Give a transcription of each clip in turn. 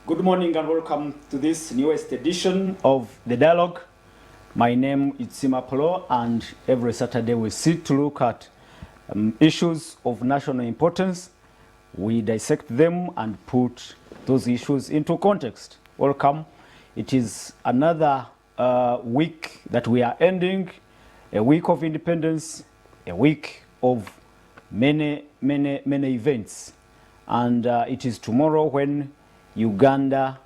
Good morning and welcome to this newest edition of The Dialogue. My name is Sima Polo, and every Saturday we sit to look at issues of national importance. We dissect them and put those issues into context. Welcome. It is another week that we are ending, a week of independence, a week of many events. And it is tomorrow when Uganda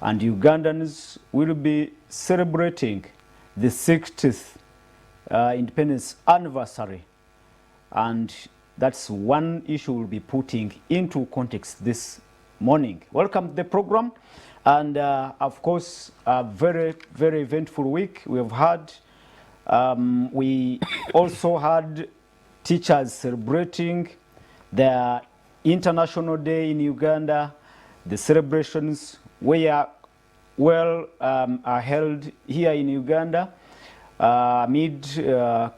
and Ugandans will be celebrating the 60th independence anniversary. And that's one issue we'll be putting into context this morning. Welcome to the program. And of course, a very eventful week we've had. We also had teachers celebrating their International Day in Uganda. The celebrations were are held here in Uganda amid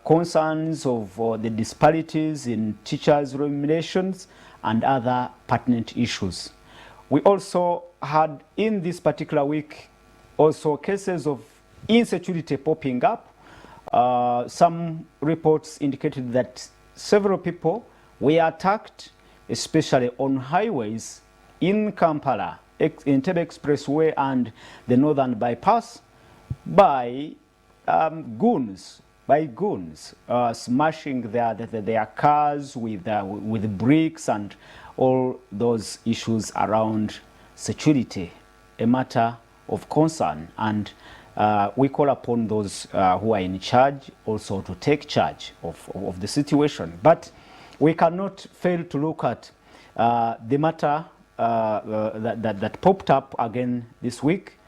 concerns of the disparities in teachers' remunerations and other pertinent issues. We also had in this particular week also cases of insecurity popping up. Some reports indicated that several people were attacked, especially on highways in Kampala, Entebbe Expressway and the Northern Bypass by goons, smashing their cars with bricks and all those issues around security, a matter of concern. And we call upon those who are in charge also to take charge of the situation. But we cannot fail to look at the matter that popped up again this week.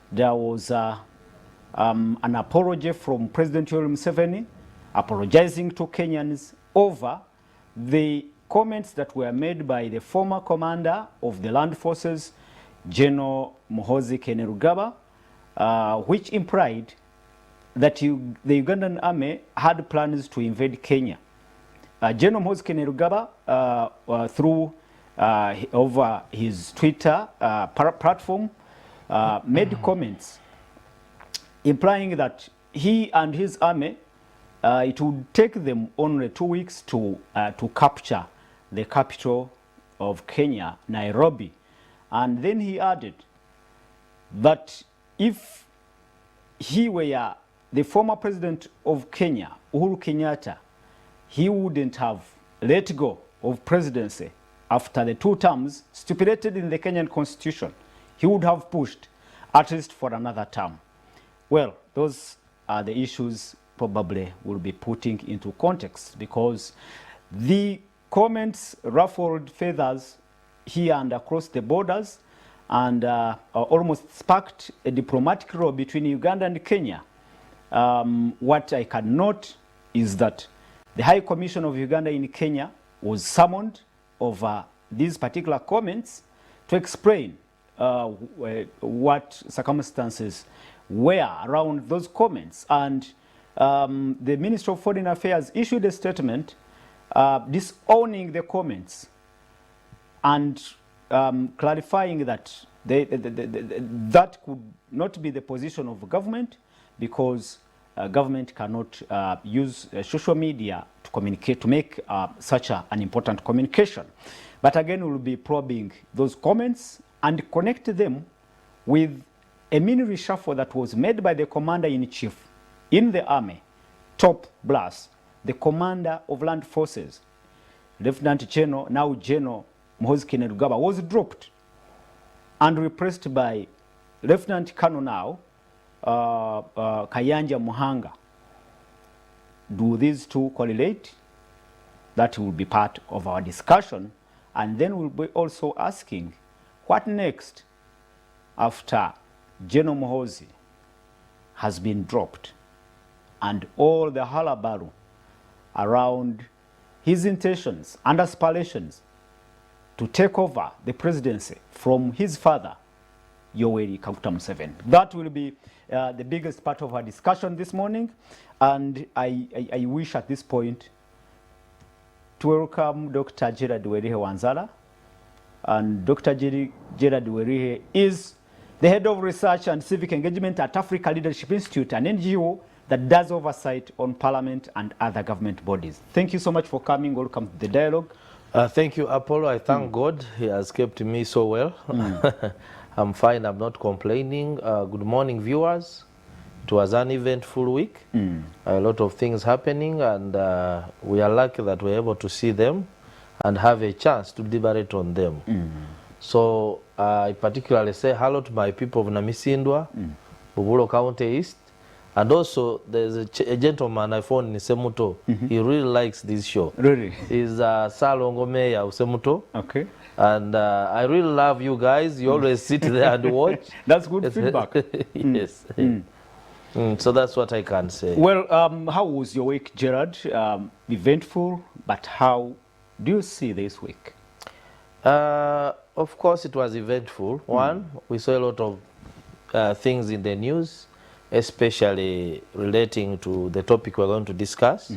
There was an apology from President Yoweri Museveni apologizing to Kenyans over the comments that were made by the former commander of the land forces, General Muhoozi Kainerugaba, which implied that the Ugandan army had plans to invade Kenya. General Muhoozi Kainerugaba, through over his Twitter platform, made comments implying that he and his army, it would take them only 2 weeks to capture the capital of Kenya, Nairobi. And then he added that if he were the former president of Kenya, Uhuru Kenyatta, he wouldn't have let go of presidency after the 2 terms stipulated in the Kenyan constitution. He would have pushed at least for another term. Well, those are the issues probably we'll be putting into context, because the comments ruffled feathers here and across the borders and almost sparked a diplomatic row between Uganda and Kenya. What I can note is that the High Commission of Uganda in Kenya was summoned over these particular comments to explain what circumstances were around those comments. And the Ministry of Foreign Affairs issued a statement disowning the comments and clarifying that that could not be the position of the government, because government cannot use social media to communicate, to make such an important communication. But again, we'll be probing those comments and connect them with a mini reshuffle that was made by the commander-in-chief in the army, top brass, the commander of land forces, Lieutenant General, now General Muhoozi Kainerugaba, was dropped and replaced by Lieutenant Colonel now, Kayanja Muhanga. Do these two correlate? That will be part of our discussion. And then we'll be also asking, what next after General Muhoozi has been dropped and all the hullabaloo around his intentions and aspirations to take over the presidency from his father, Yoweri Kaguta Museveni? That will be the biggest part of our discussion this morning. And I wish at this point to welcome Dr. Gerard Werihe Wanzala, And Dr. Gerard Werihe is the head of research and civic engagement at Africa Leadership Institute, an NGO that does oversight on parliament and other government bodies. Thank you so much for coming. Welcome to the dialogue. Thank you, Apollo. I thank God. He has kept me so well. I'm fine. I'm not complaining. Good morning, viewers. It was an eventful week. A lot of things happening, and we are lucky that we're able to see them and have a chance to deliberate on them. So I particularly say hello to my people of Namisindwa, Bubulo County East, and also there's a gentleman I found in Semuto. He really likes this show. Really? He's Salongo Mayor of Semuto. Okay. And I really love you guys. You always sit there and watch. That's good feedback. Yes. So that's what I can say. Well, how was your week, Gerard? Eventful, but how do you see this week? Of course, it was eventful. One, we saw a lot of things in the news, especially relating to the topic we're going to discuss,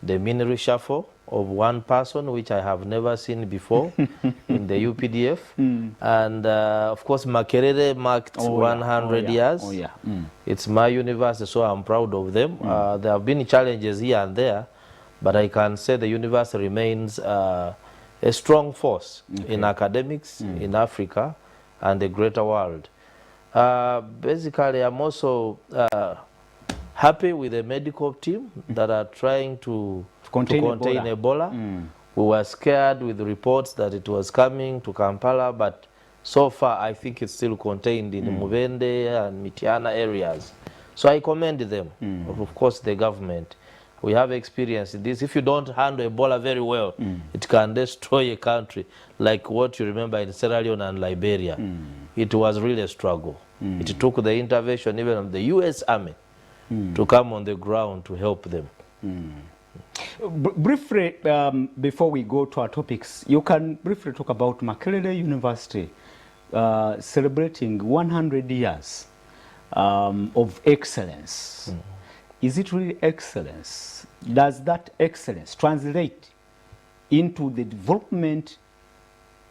the mini reshuffle of one person, which I have never seen before in the UPDF. And of course, Makerere marked 100 years. Oh, yeah. It's my university, so I'm proud of them. There have been challenges here and there, but I can say the university remains a strong force in academics, in Africa, and the greater world. Basically, I'm also happy with the medical team that are trying to contain Ebola. We were scared with the reports that it was coming to Kampala, but so far I think it's still contained in Mubende and Mitiana areas. So I commend them, of course the government. We have experience in this. If you don't handle Ebola very well, it can destroy a country, like what you remember in Sierra Leone and Liberia. It was really a struggle. It took the intervention even of the US Army to come on the ground to help them. Briefly, before we go to our topics, you can briefly talk about Makerere University celebrating 100 years of excellence. Is it really excellence? Does that excellence translate into the development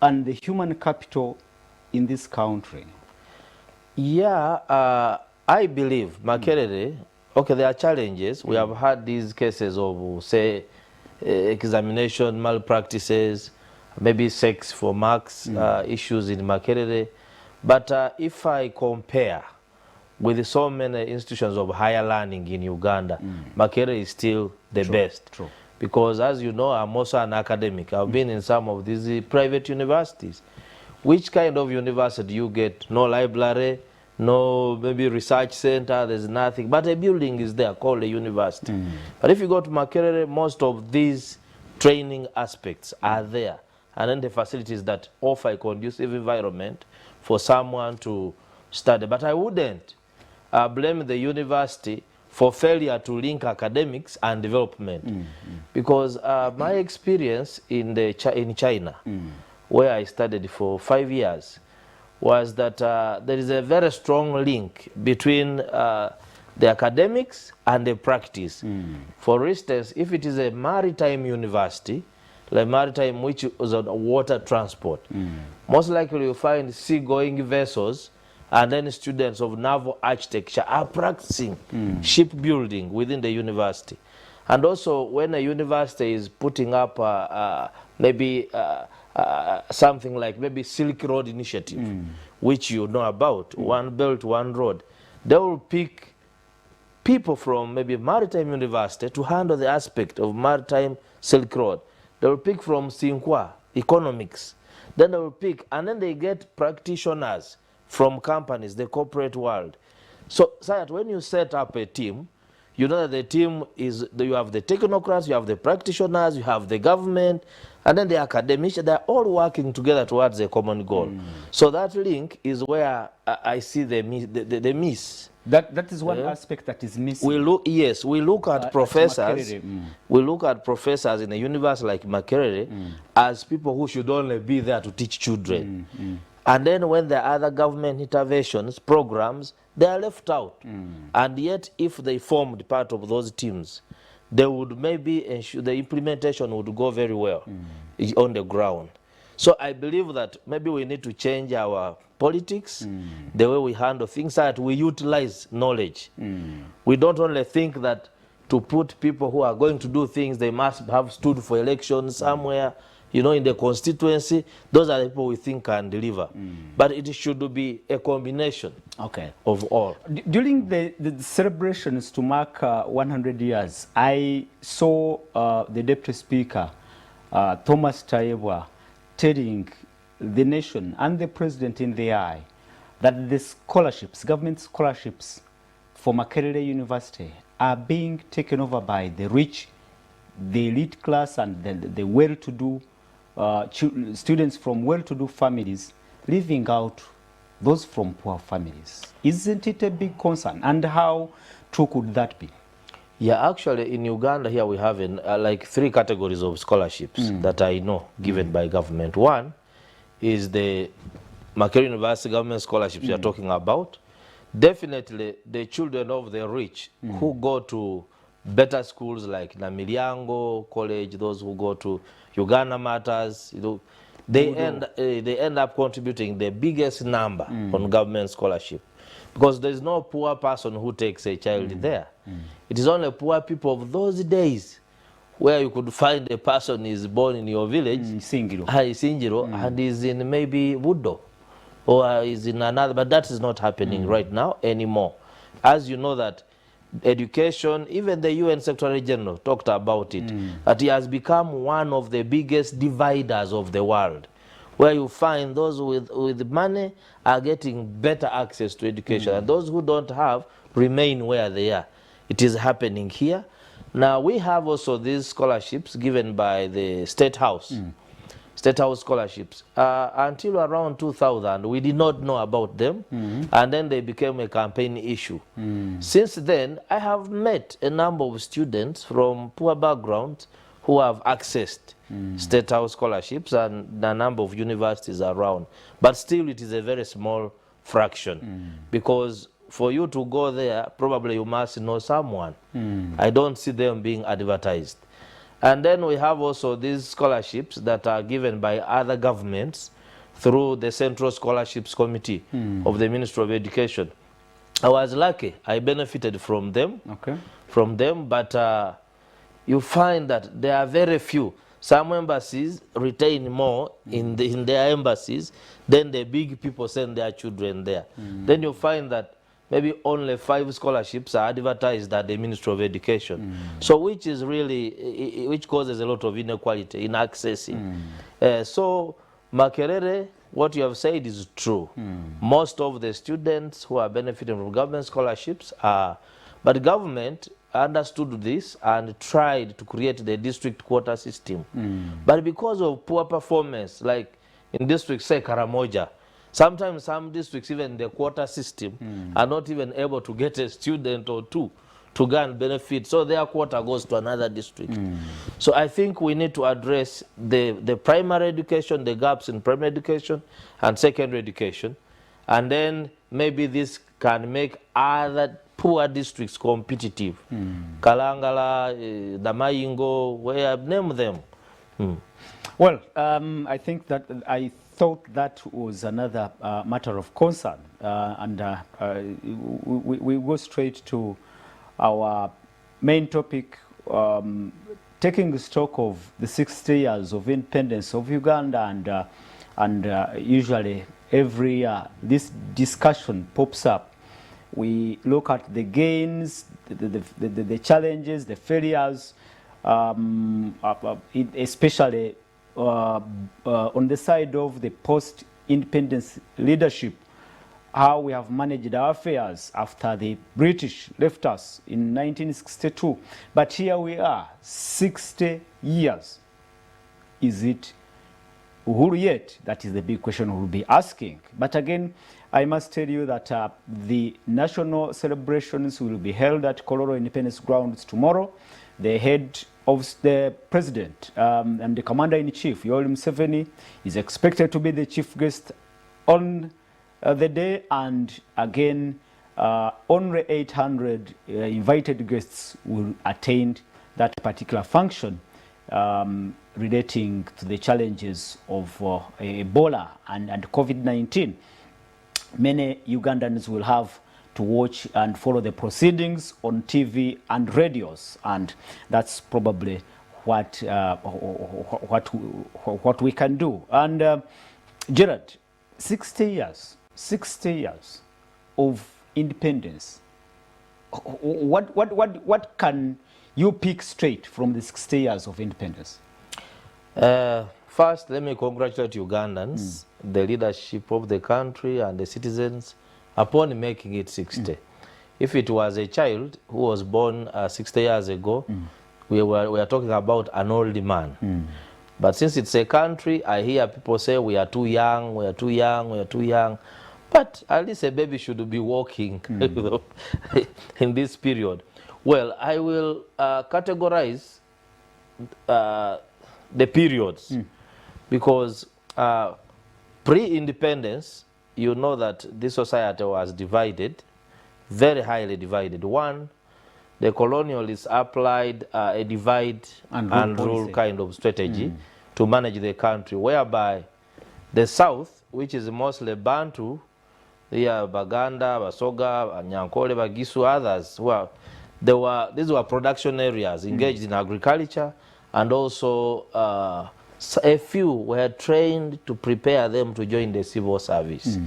and the human capital in this country? Yeah, I believe Makerere, okay, there are challenges. We have had these cases of, say, examination malpractices, maybe sex for marks issues in Makerere. But if I compare with so many institutions of higher learning in Uganda, Makerere is still the best. True. Because as you know, I'm also an academic. I've been in some of these private universities. Which kind of university do you get? No library, no maybe research center, there's nothing. But a building is there called a university. But if you go to Makerere, most of these training aspects are there. And then the facilities that offer a conducive environment for someone to study. But I wouldn't blame the university for failure to link academics and development. Because my experience in China, where I studied for 5 years, was that there is a very strong link between the academics and the practice. For instance, if it is a maritime university, like maritime which is on water transport, most likely you'll find seagoing vessels, and then students of naval architecture are practicing shipbuilding within the university. And also when a university is putting up maybe something like maybe Silk Road Initiative, which you know about, One Belt, One Road, they will pick people from maybe Maritime University to handle the aspect of Maritime Silk Road. They will pick from Tsinghua, economics. Then they will pick, and then they get practitioners from companies, the corporate world. So that when you set up a team, you know that the team is, you have the technocrats, you have the practitioners, you have the government, and then the academicians. They're all working together towards a common goal. So that link is where I see the miss. That is one aspect that is missing. We look at professors. We look at professors in a university like Makerere as people who should only be there to teach children. And then when there are other government interventions, programs, they are left out. And yet, if they formed part of those teams, they would maybe ensure the implementation would go very well on the ground. So I believe that maybe we need to change our politics, the way we handle things, so that we utilize knowledge. We don't only think that to put people who are going to do things, they must have stood for election somewhere, you know, in the constituency. Those are the people we think can deliver. But it should be a combination of all. During the celebrations to mark 100 years, I saw the Deputy Speaker, Thomas Tayebwa, telling the nation and the President in the eye that the scholarships, government scholarships for Makerere University are being taken over by the rich, the elite class, and the well-to-do students from well-to-do families, leaving out those from poor families. Isn't it a big concern? And how true could that be? Yeah, actually in Uganda here we have like 3 categories of scholarships that I know given by government. One is the Makerere University government scholarships you're talking about. Definitely the children of the rich who go to better schools like Namilyango College, those who go to Uganda Matters, you know, they end up contributing the biggest number on government scholarship, because there is no poor person who takes a child there. It is only poor people of those days where you could find a person is born in your village, Singiro, and is in maybe Wudo, or is in another, but that is not happening right now anymore. As you know that education, even the UN Secretary General talked about it, that it has become one of the biggest dividers of the world, where you find those with money are getting better access to education, and those who don't have remain where they are. It is happening here. Now we have also these scholarships given by the State House. State House scholarships. Until around 2000, we did not know about them, and then they became a campaign issue. Since then, I have met a number of students from poor backgrounds who have accessed State House scholarships, and a number of universities around. But still, it is a very small fraction, because for you to go there, probably you must know someone. I don't see them being advertised. And then we have also these scholarships that are given by other governments through the Central Scholarships Committee of the Ministry of Education. I was lucky. I benefited from them, but you find that there are very few. Some embassies retain more in their embassies than the big people send their children there. Then you find that maybe only 5 scholarships are advertised at the Ministry of Education. So which is really, which causes a lot of inequality in accessing. So Makerere, what you have said is true. Most of the students who are benefiting from government scholarships are, but government understood this and tried to create the district quota system. But because of poor performance, like in districts, say Karamoja, sometimes some districts, even the quota system, are not even able to get a student or two to go and benefit. So their quota goes to another district. So I think we need to address the primary education, the gaps in primary education and secondary education. And then maybe this can make other poor districts competitive. Kalangala, Damayingo, where name them. Well, I think that I thought that was another matter of concern, and we go straight to our main topic, taking stock of the 60 years of independence of Uganda, and usually every year this discussion pops up. We look at the gains, the challenges, the failures, especially on the side of the post-independence leadership, how we have managed our affairs after the British left us in 1962. But here we are, 60 years. Is it Uhuru yet? That is the big question we'll be asking. But again, I must tell you that the national celebrations will be held at Kololo Independence Grounds tomorrow. The head of the president and the commander-in-chief, Yoweri Museveni, is expected to be the chief guest on the day, and again, only 800 invited guests will attend that particular function. relating to the challenges of Ebola and COVID-19. Many Ugandans will have to watch and follow the proceedings on TV and radios, and that's probably what we can do. And Gerard, 60 years of independence. What can you pick straight from the 60 years of independence? First, let me congratulate Ugandans, the leadership of the country and the citizens upon making it 60. If it was a child who was born 60 years ago, we are talking about an old man. But since it's a country, I hear people say we are too young, we are too young, we are too young. But at least a baby should be walking in this period. Well, I will categorize the periods because pre-independence, you know that this society was divided, very highly divided. One, the colonialists applied a divide and rule kind of strategy to manage the country, whereby the South, which is mostly Bantu, Baganda, Basoga, Nyankole, Bagisu, others, these were production areas engaged in agriculture, and also a few were trained to prepare them to join the civil service.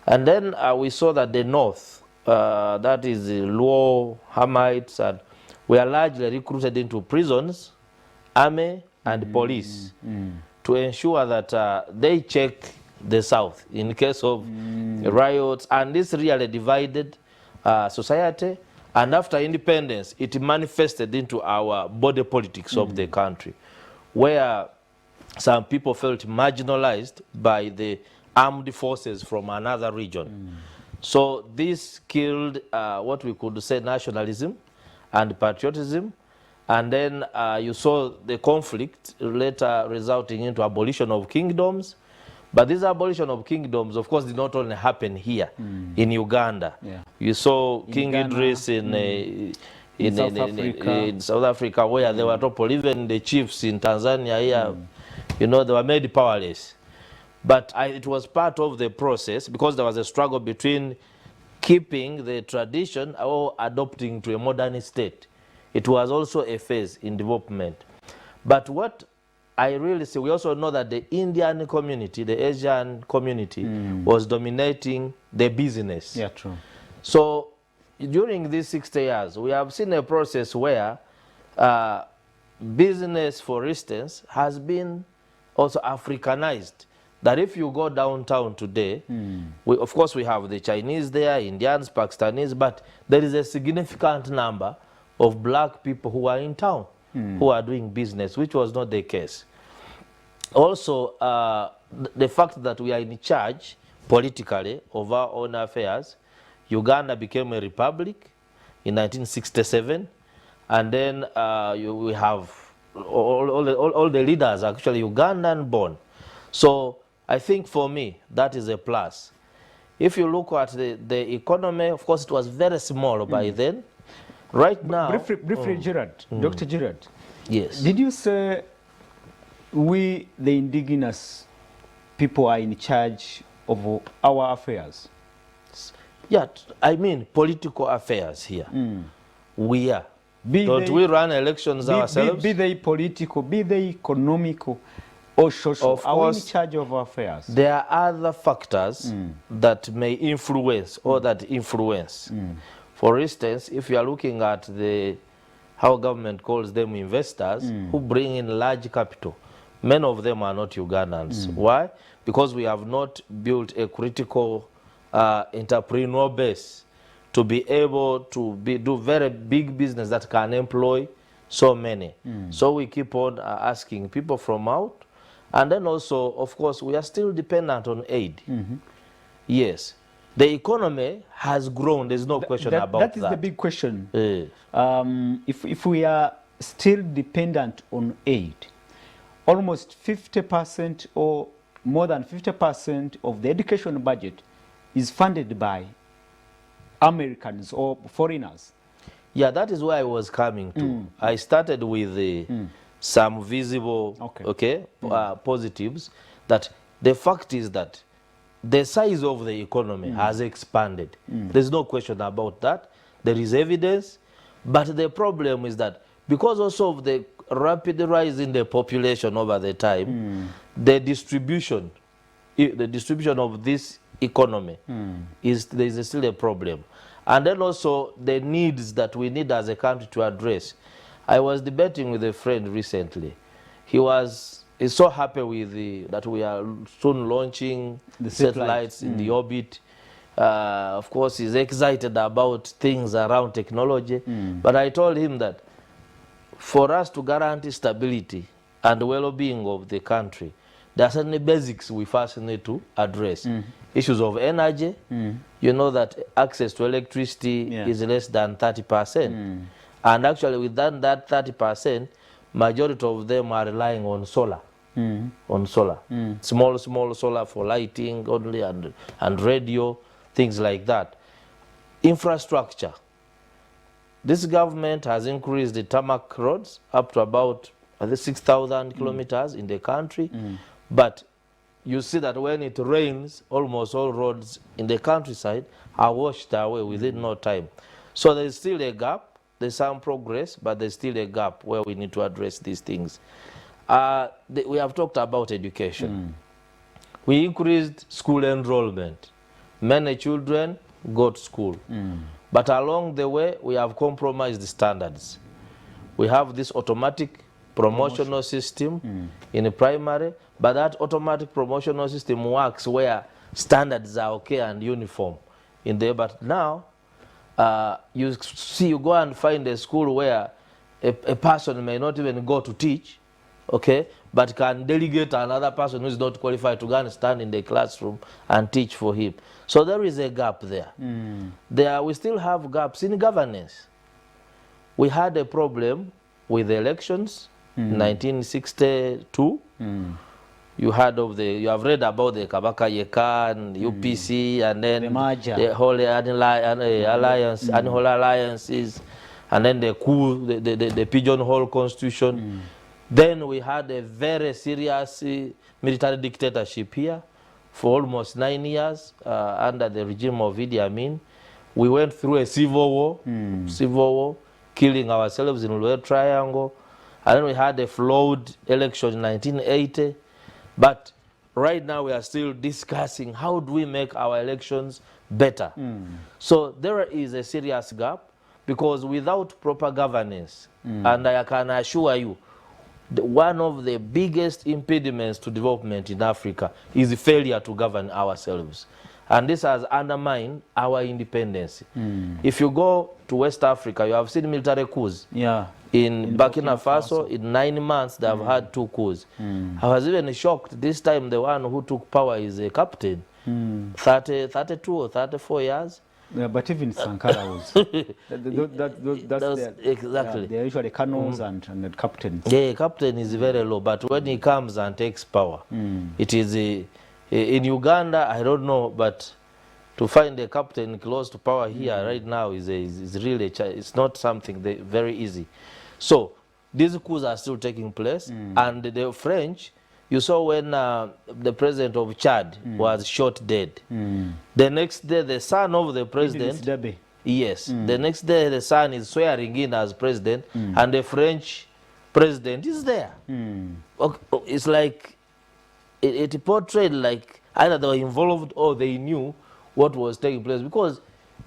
And then we saw that the North, that is the Luo, Hamites, and were largely recruited into prisons, army, and police to ensure that they check the South in case of riots. And this really divided society. And after independence, it manifested into our body politics of the country, where some people felt marginalized by the armed forces from another region. So this killed what we could say nationalism and patriotism. And then you saw the conflict later resulting into abolition of kingdoms. But this abolition of kingdoms, of course, did not only happen here in Uganda. You saw King Idris in South Africa, where they were toppled. Even the chiefs in Tanzania here, you know, they were made powerless. But it was part of the process because there was a struggle between keeping the tradition or adopting to a modern state. It was also a phase in development. But what I really see, we also know that the Indian community, the Asian community, was dominating the business. Yeah, true. So during these 60 years, we have seen a process where business, for instance, has been also Africanized. That if you go downtown today, of course we have the Chinese there, Indians, Pakistanis, but there is a significant number of black people who are in town, who are doing business, which was not the case. Also, the fact that we are in charge politically of our own affairs. Uganda became a republic in 1967, and then we have all the leaders actually Ugandan born. So I think for me that is a plus. If you look at the economy, of course it was very small by then. Right now, briefly, Gerard, Dr. Gerard. Yes. Did you say we, the indigenous people, are in charge of our affairs? Yeah, I mean political affairs here. We are. Don't we run elections ourselves? Be they political, be they economical or social, of course, are we in charge of our affairs? There are other factors that may influence or that influence. For instance, if you are looking at how government calls them investors, who bring in large capital, many of them are not Ugandans. Why? Because we have not built a critical entrepreneur base to be able to do very big business that can employ so many. So we keep on asking people from out. And then also, of course, we are still dependent on aid. Yes. The economy has grown. There's no question about that. That is the big question. If we are still dependent on aid, almost 50% or more than 50% of the education budget is funded by Americans or foreigners. Yeah, that is where I was coming to. I started with some visible positives, that the fact is that the size of the economy has expanded. There's no question about that. There is evidence. But the problem is that because also of the rapid rise in the population over the time, the distribution of this economy there is still a problem. And then also the needs that we need as a country to address. I was debating with a friend recently. He's so happy with that we are soon launching the satellites in the orbit. Of course, he's excited about things around technology. But I told him that for us to guarantee stability and well-being of the country, there are certain basics we first need to address. Issues of energy. You know that access to electricity is less than 30%. And actually within that 30%, majority of them are relying on solar. Small solar for lighting only, and radio, things like that. Infrastructure. This government has increased the tarmac roads up to about 6,000 kilometers in the country. But you see that when it rains, almost all roads in the countryside are washed away within no time. So there's still a gap. There's some progress, but there's still a gap where we need to address these things. We have talked about education. We increased school enrollment. Many children go to school. But along the way, we have compromised the standards. We have this automatic promotional system in the primary, but that automatic promotional system works where standards are okay and uniform in there. But now, you go and find a school where a person may not even go to teach, but can delegate another person who is not qualified to go and stand in the classroom and teach for him. So there is a gap there. We still have gaps in governance. We had a problem with the elections in 1962. You have read about the Kabaka Yeka and UPC, and then the Holy Alliance, Unholy Alliances, and then the coup, the pigeonhole constitution. Then we had a very serious military dictatorship here for almost 9 years under the regime of Idi Amin. We went through a civil war, killing ourselves in Luwe Triangle. And then we had a flawed election in 1980. But right now we are still discussing how do we make our elections better. So there is a serious gap, because without proper governance, and I can assure you, one of the biggest impediments to development in Africa is the failure to govern ourselves. And this has undermined our independence. If you go to West Africa, you have seen military coups. In Burkina Faso, in 9 months, they have had 2 coups. I was even shocked. This time, the one who took power is a captain, 32 or 34 years. Yeah, but even Sankara was. Exactly. They're usually colonels and the captains. Yeah, captain is very low, but when he comes and takes power, it is in Uganda, I don't know, but to find a captain close to power here right now is really it's not something very easy. So these coups are still taking place, and the French. You saw when the president of Chad was shot dead. The next day, the son of the president... Yes. The next day, the son is swearing in as president, and the French president is there. It's like... It portrayed like either they were involved or they knew what was taking place. Because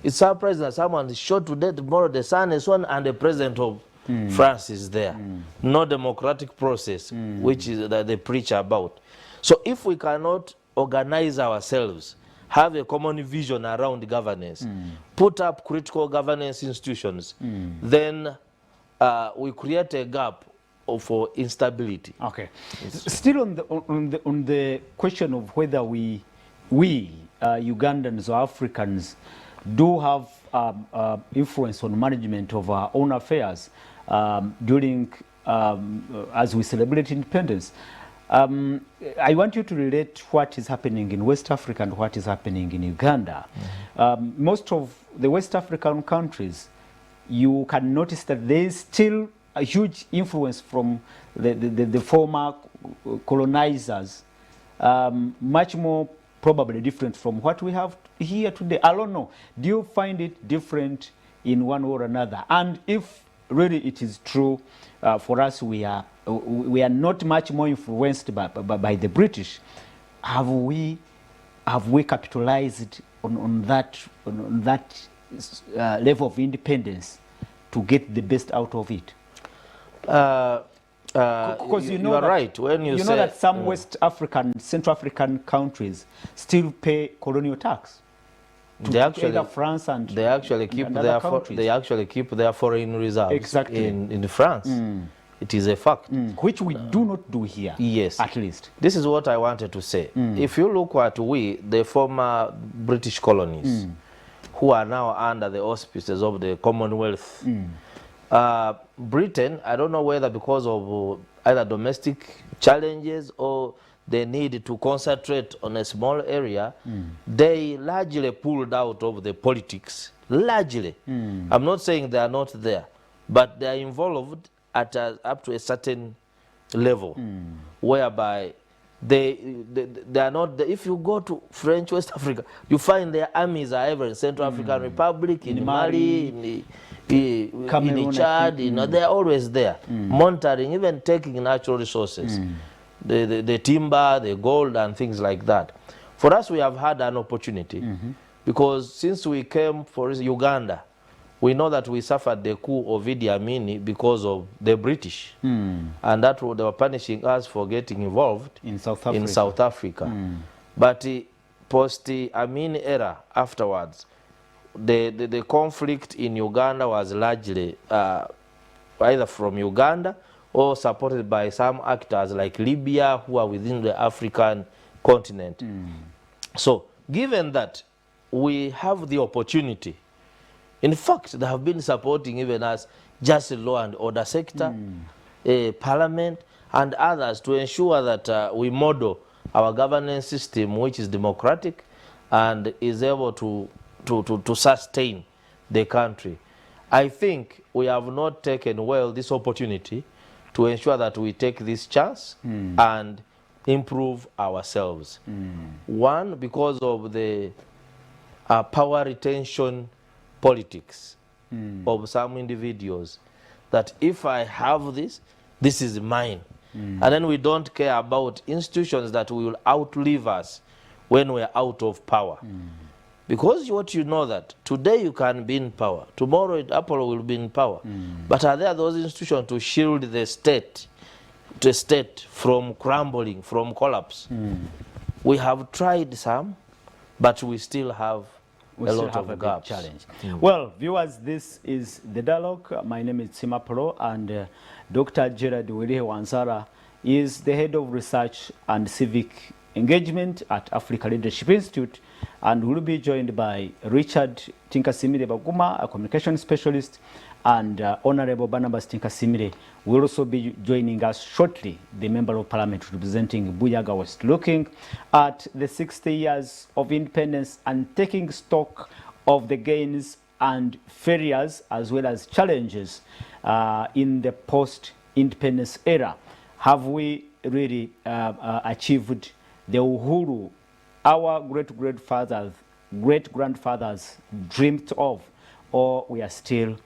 it's surprising that someone is shot to death tomorrow, the son is one, and the president of France is there. No democratic process, which is that they preach about. So if we cannot organize ourselves, have a common vision around governance, put up critical governance institutions, then we create a gap for instability. Okay. Still on the question of whether we Ugandans or Africans do have influence on management of our own affairs during as we celebrate independence. I want you to relate what is happening in West Africa and what is happening in Uganda. Most of the West African countries, you can notice that there is still a huge influence from the former colonizers, much more probably different from what we have here today. I don't know. Do you find it different in one way or another? And if really it is true, for us we are not much more influenced by the British, have we capitalized on that level of independence to get the best out of it? Because you are right when you say, know that some West African, Central African countries still pay colonial tax. They actually, France and they actually keep their foreign reserves exactly in France. It is a fact, which we do not do here. Yes, at least this is what I wanted to say. If you look at the former British colonies, who are now under the auspices of the Commonwealth. Britain, I don't know whether because of either domestic challenges or the need to concentrate on a small area, they largely pulled out of the politics. Largely. I'm not saying they are not there, but they are involved at up to a certain level, whereby they are not. If you go to French West Africa, you find their armies are ever in Central African Republic, in Mali, in Chad. They are always there, monitoring, even taking natural resources, the timber, the gold, and things like that. For us, we have had an opportunity because since we came for Uganda, we know that we suffered the coup of Idi Amin because of the British, and that they were punishing us for getting involved in South Africa. But post Amin era afterwards, the conflict in Uganda was largely either from Uganda or supported by some actors like Libya, who are within the African continent. So given that we have the opportunity, in fact, they have been supporting even us, just law and order sector, parliament, and others to ensure that we model our governance system, which is democratic and is able to sustain the country. I think we have not taken well this opportunity to ensure that we take this chance and improve ourselves. One, because of the power retention politics of some individuals, that if I have this, this is mine. And then we don't care about institutions that will outlive us when we're out of power. Because what you know that today you can be in power, tomorrow Apollo will be in power. But are there those institutions to shield the state from crumbling, from collapse? We have tried some, but we still have a lot of gaps. Challenge. Well, viewers, this is The Dialogue. My name is Simapolo, and Dr. Gerard Wilihe Wansara is the Head of Research and Civic Engagement at Africa Leadership Institute, and we'll be joined by Richard Tinkasimire Baguma, a communication specialist, and Honorable Barnabas Tinkasimire will also be joining us shortly, the Member of Parliament representing Buyaga West, looking at the 60 years of independence and taking stock of the gains and failures as well as challenges in the post-independence era. Have we really achieved the Uhuru our great-grandfathers dreamed of, or we are still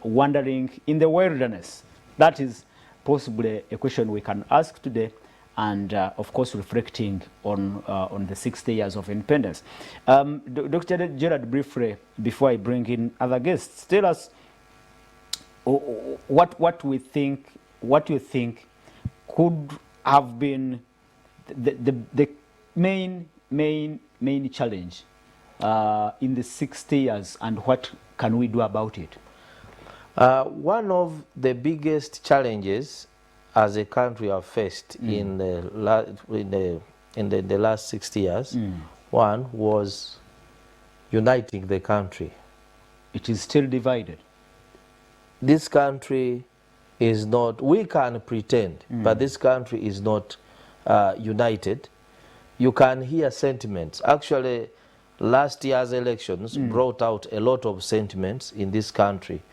wandering in the wilderness? That is possibly a question we can ask today, and of course reflecting on the 60 years of independence. Dr. Gerard, briefly, before I bring in other guests, tell us what you think could have been the main challenge in the 60 years, and what can we do about it? One of the biggest challenges as a country have faced in the last 60 years, one was uniting the country. It is still divided. This country is not, we can pretend, but this country is not united. You can hear sentiments. Actually, last year's elections brought out a lot of sentiments in this country.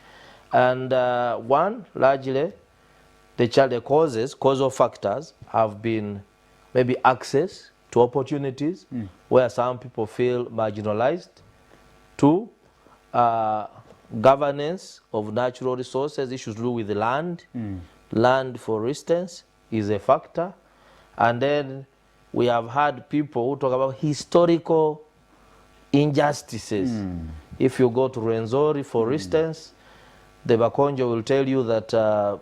And one, largely, the causal factors have been maybe access to opportunities where some people feel marginalized. 2, governance of natural resources, issues to do with the land. Land, for instance, is a factor. And then we have had people who talk about historical injustices. If you go to Rwenzori, for instance, the Bakonjo will tell you that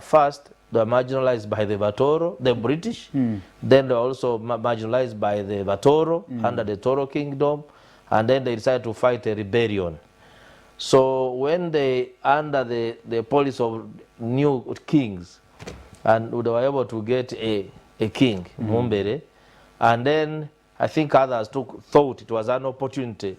first they were marginalized by the Batoro, the British. Then they were also marginalized by the Batoro under the Toro Kingdom. And then they decided to fight a rebellion. So when they, under the policy of new kings, and they were able to get a king, Mumbere, and then I think others thought it was an opportunity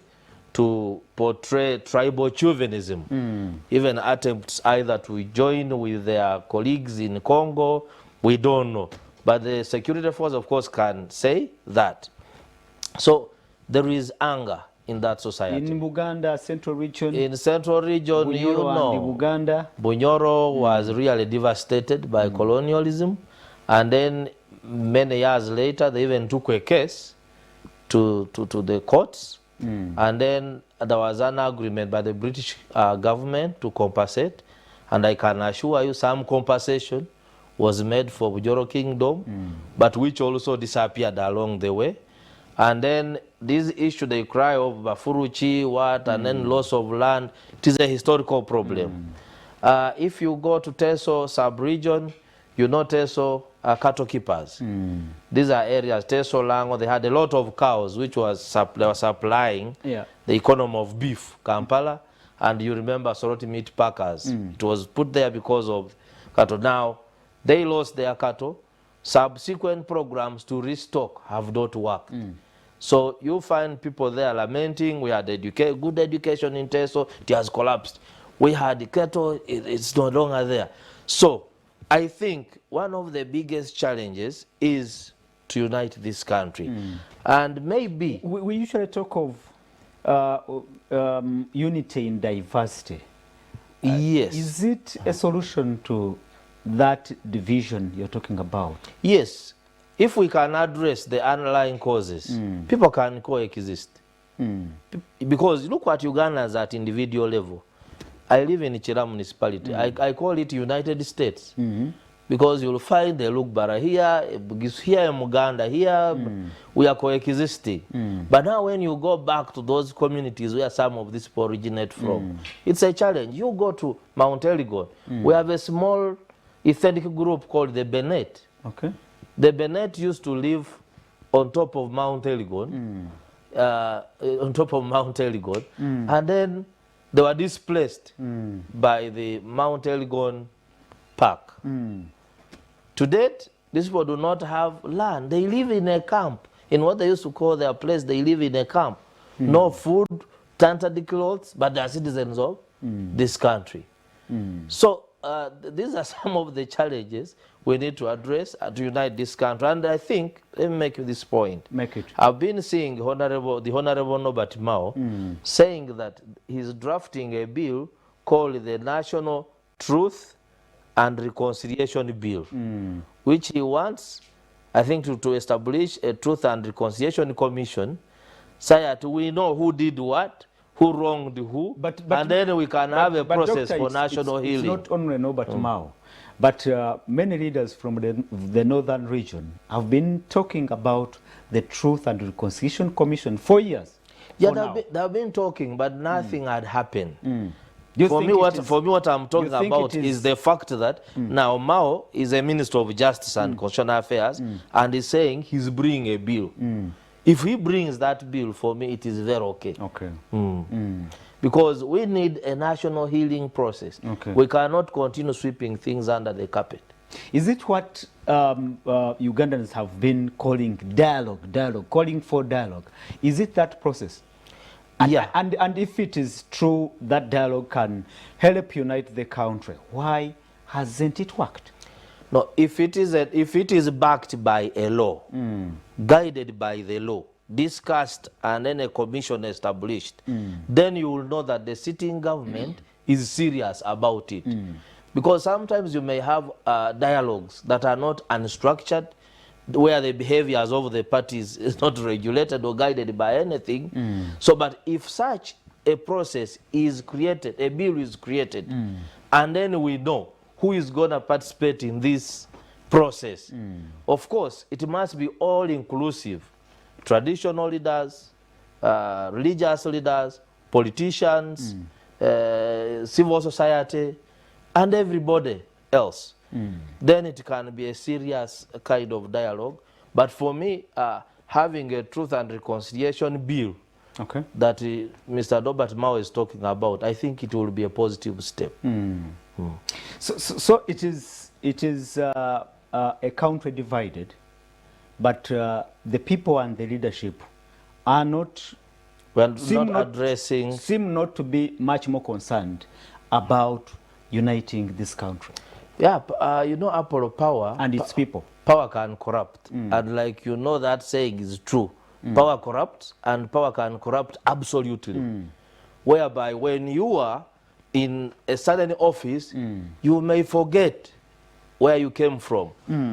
to portray tribal chauvinism, even attempts either to join with their colleagues in Congo, we don't know. But the security force, of course, can say that. So there is anger in that society. In Buganda, Central Region. In Central Region, Bunyoro, you know, and Buganda. Bunyoro was really devastated by colonialism. And then many years later, they even took a case to the courts. And then there was an agreement by the British government to compensate. And I can assure you some compensation was made for Bunyoro Kingdom, but which also disappeared along the way. And then this issue, they cry of Bafuruchi, and then loss of land, it is a historical problem. If you go to Teso sub-region, you know Teso cattle keepers. These are areas, Teso, Lango, they had a lot of cows, which was they were supplying the economy of beef, Kampala, and you remember Soroti meat packers. It was put there because of cattle. Now, they lost their cattle. Subsequent programs to restock have not worked. So you find people there lamenting, we had good education in Teso, it has collapsed. We had the cattle, it's no longer there. So I think one of the biggest challenges is to unite this country. And maybe... We usually talk of unity in diversity. Yes. Is it a solution to that division you're talking about? Yes. If we can address the underlying causes, people can coexist. Because look what Ugandans at individual level. I live in Chira municipality. I call it United States. Because you'll find the Lugbara here, here in Muganda, here, we are coexisting. But now when you go back to those communities where some of these people originate from, it's a challenge. You go to Mount Elgon, we have a small ethnic group called the Bennett. Okay. The Bennett used to live on top of Mount Elgon, and then they were displaced by the Mount Elgon Park. To date, these people do not have land. They live in a camp. In what they used to call their place, they live in a camp. No food, tattered clothes, but they are citizens of this country. So these are some of the challenges we need to address to unite this country. And I think, let me make this point. Make it. I've been seeing the Honorable Norbert Mao saying that he's drafting a bill called the National Truth and Reconciliation Bill, which he wants, I think, to establish a Truth and Reconciliation Commission, so that we know who did what, who wronged who, and then we can have a process for national healing. It's not only Norbert Mao, but many leaders from the northern region have been talking about the Truth and Reconciliation Commission for years. Yeah, they have been talking, but nothing had happened. For me, what I'm talking about is the fact that now Mao is a Minister of Justice and Constitutional Affairs, and he's saying he's bringing a bill. If he brings that bill, for me, it is very okay. Okay. Because we need a national healing process. Okay. We cannot continue sweeping things under the carpet. Is it what Ugandans have been calling dialogue, calling for dialogue? Is it that process? And, yeah. And if it is true that dialogue can help unite the country, why hasn't it worked? No, if it is backed by a law, guided by the law, discussed, and then a commission established, then you will know that the sitting government is serious about it. Because sometimes you may have dialogues that are not unstructured, where the behaviors of the parties is not regulated or guided by anything. So, but if such a process is created, a bill is created, and then we know who is going to participate in this process, of course, it must be all-inclusive. Traditional leaders, religious leaders, politicians, civil society, and everybody else. Then it can be a serious kind of dialogue. But for me, having a truth and reconciliation bill that Mr. Robert Mao is talking about, I think it will be a positive step. So it is a country divided, but the people and the leadership are not seem not to be much more concerned about uniting this country. Yeah, you know, Apollo, power and its people. Power can corrupt, and like you know, that saying is true. Power corrupts, and power can corrupt absolutely. Whereby when you are in a certain office, you may forget where you came from,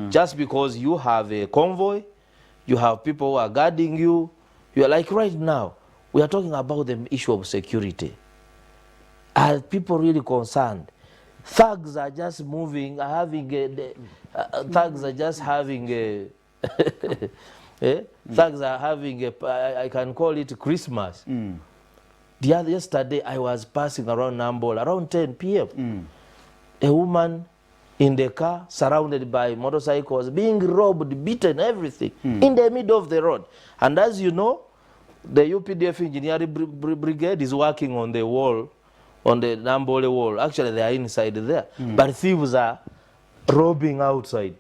just because you have a convoy, you have people who are guarding you. You are like right now, we are talking about the issue of security. Are people really concerned? Thugs are just moving, thugs are just having a, thugs are having a, I can call it Christmas. Yesterday I was passing around Nambol, around 10 p.m. A woman in the car, surrounded by motorcycles, being robbed, beaten, everything, in the middle of the road. And as you know, the UPDF engineering brigade is working on the wall, on the Nambole wall. Actually, they are inside there. But thieves are robbing outside,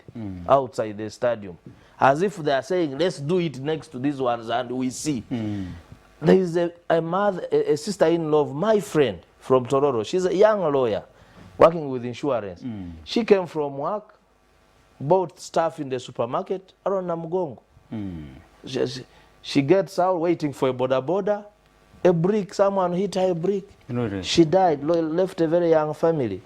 outside the stadium. As if they are saying, let's do it next to these ones and we see. There is a mother, a sister-in-law of my friend from Tororo. She's a young lawyer working with insurance. She came from work, bought stuff in the supermarket around Namugongo. She gets out waiting for a boda. A brick, someone hit her a brick. She died, left a very young family.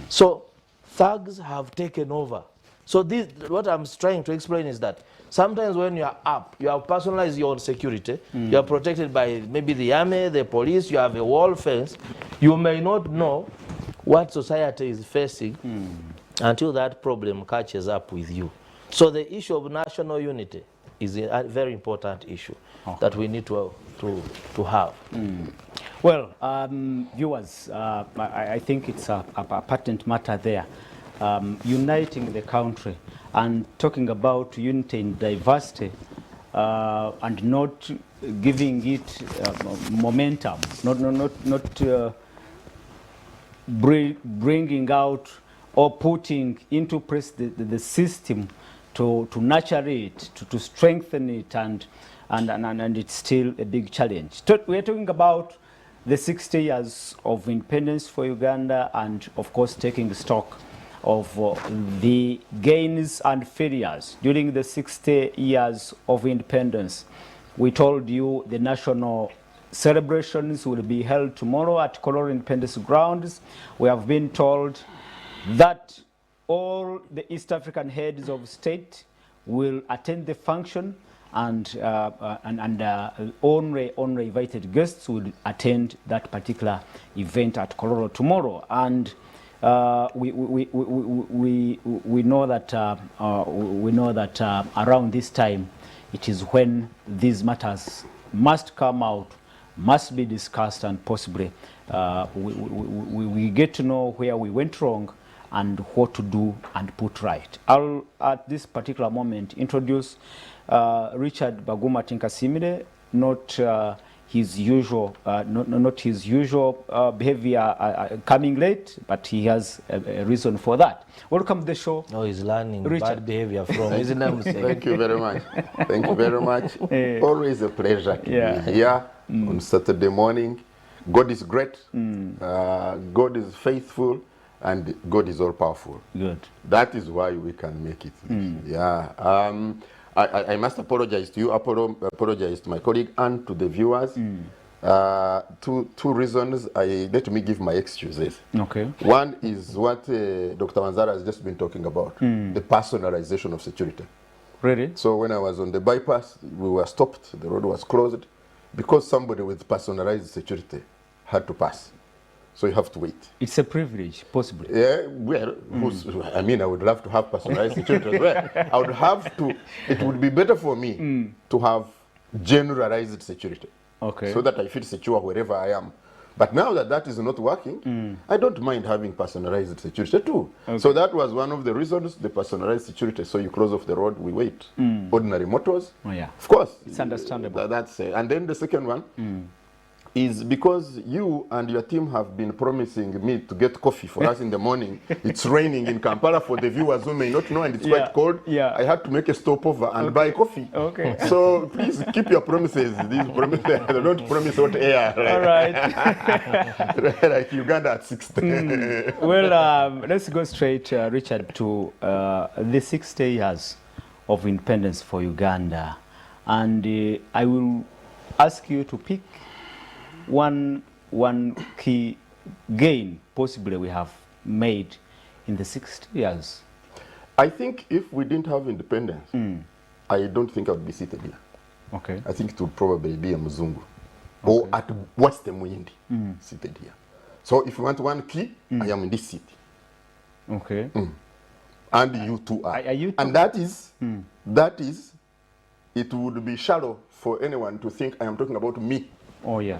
So thugs have taken over. So this, what I'm trying to explain is that sometimes when you are up, you have personalized your own security, you are protected by maybe the army, the police, you have a wall fence. You may not know what society is facing until that problem catches up with you. So the issue of national unity is a very important issue that we need to have. Well, viewers, I think it's a patent matter there. Uniting the country and talking about unity in diversity and not giving it momentum, not bringing out or putting into place the system to nurture it, to strengthen it, and it's still a big challenge. We're talking about the 60 years of independence for Uganda, and of course taking stock of the gains and failures during the 60 years of independence. We told you the national celebrations will be held tomorrow at Kololo Independence Grounds. We have been told that all the East African heads of state will attend the function, and only invited guests will attend that particular event at Kololo tomorrow. And we know that around this time, it is when these matters must come out, must be discussed, and possibly we get to know where we went wrong and what to do and put right. I'll at this particular moment introduce Richard Baguma Tinkasimire, not his usual behavior, coming late, but he has a reason for that. Welcome to the show. No, he's learning Richard. Bad behavior from his namesake. Thank you very much. Thank you very much. Always a pleasure to be here on Saturday morning. God is great. God is faithful. And God is all powerful. Good. That is why we can make it. I must apologize to you, apologize to my colleague and to the viewers. Two reasons. Let me give my excuses. Okay. One is what Dr. Wanzara has just been talking about, the personalization of security. Really? So when I was on the bypass, we were stopped, the road was closed, because somebody with personalized security had to pass. So you have to wait. It's a privilege, possibly. Yeah, well, I mean, I would love to have personalized security as well. I would have to, it would be better for me to have generalized security. Okay. So that I feel secure wherever I am. But now that that is not working, I don't mind having personalized security too. Okay. So that was one of the reasons, the personalized security. So you close off the road, we wait. Ordinary motors. Oh, yeah. Of course. It's understandable. That's and then the second one is because you and your team have been promising me to get coffee for us in the morning. It's raining in Kampala for the viewers who may not know, and it's quite cold. Yeah. I had to make a stopover and buy coffee. Okay. So please keep your promises. These promises, don't promise hot air. All right. Like Uganda at 60. Well, let's go straight, Richard, to the 60 years of independence for Uganda. And I will ask you to pick one key gain possibly we have made in the 60 years. I think if we didn't have independence, I don't think I would be seated here. Okay. I think it would probably be a Muzungu. Or at worst a Muyindi seated here. So if you want one key, I am in this seat. Okay. And you two are. You two? And that is, it would be shallow for anyone to think I am talking about me. Oh, yeah.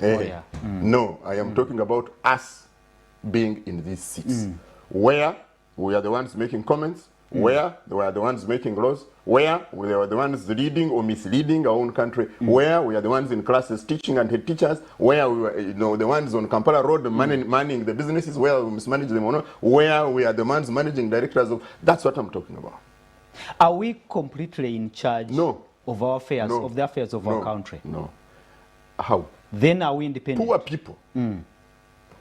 Oh, yeah. No, I am talking about us being in these seats. Where we are the ones making comments, where we are the ones making laws, where we are the ones leading or misleading our own country, where we are the ones in classes teaching and head teachers, where we are the ones on Kampala Road manning the businesses, where we mismanage them or not, where we are the ones managing directors of. That's what I'm talking about. Are we completely in charge of our affairs, No. of the affairs of our country? No. How? Then are we independent? Poor people,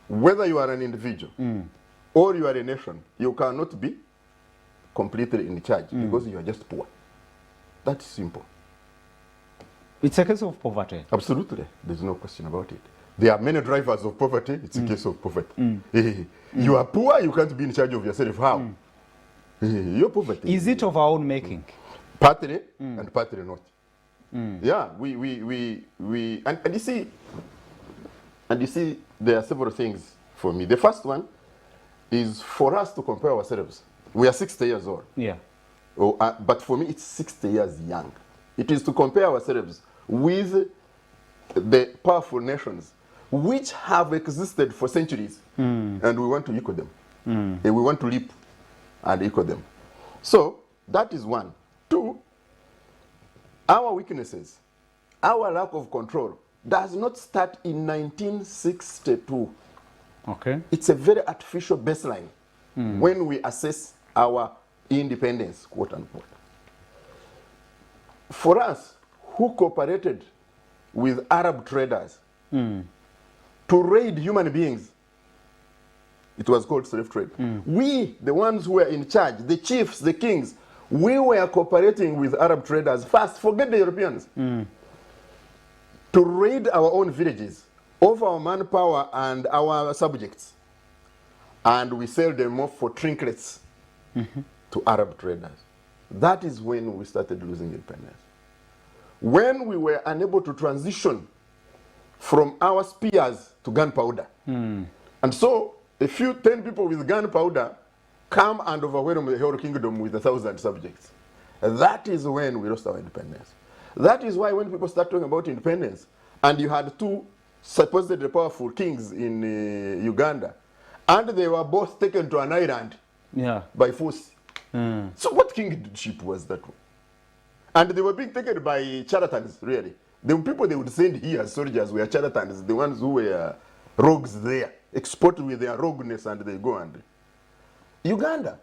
whether you are an individual or you are a nation, you cannot be completely in charge because you are just poor. That's simple. It's a case of poverty. Absolutely. There's no question about it. There are many drivers of poverty. It's a case of poverty. You are poor, you can't be in charge of yourself. How? You're poverty. Is it of our own making? Partly and partly not. Yeah, and you see, there are several things for me. The first one is for us to compare ourselves. We are 60 years old. Yeah. But for me, it's 60 years young. It is to compare ourselves with the powerful nations which have existed for centuries, and we want to equal them. And we want to leap and equal them. So that is one. Two, our weaknesses, our lack of control does not start in 1962. Okay. It's a very artificial baseline when we assess our independence, quote unquote. For us, who cooperated with Arab traders to raid human beings, it was called slave trade. We, the ones who were in charge, the chiefs, the kings, we were cooperating with Arab traders first, forget the Europeans, to raid our own villages of our manpower and our subjects. And we sell them off for trinkets to Arab traders. That is when we started losing independence. When we were unable to transition from our spears to gunpowder. And so a few 10 people with gunpowder come and overwhelm the whole kingdom with 1,000 subjects. That is when we lost our independence. That is why when people start talking about independence, and you had two supposedly powerful kings in Uganda, and they were both taken to an island by force. So what kingship was that one? And they were being taken by charlatans, really. The people they would send here as soldiers were charlatans, the ones who were rogues there, export with their rogueness, and they go and... Uganda,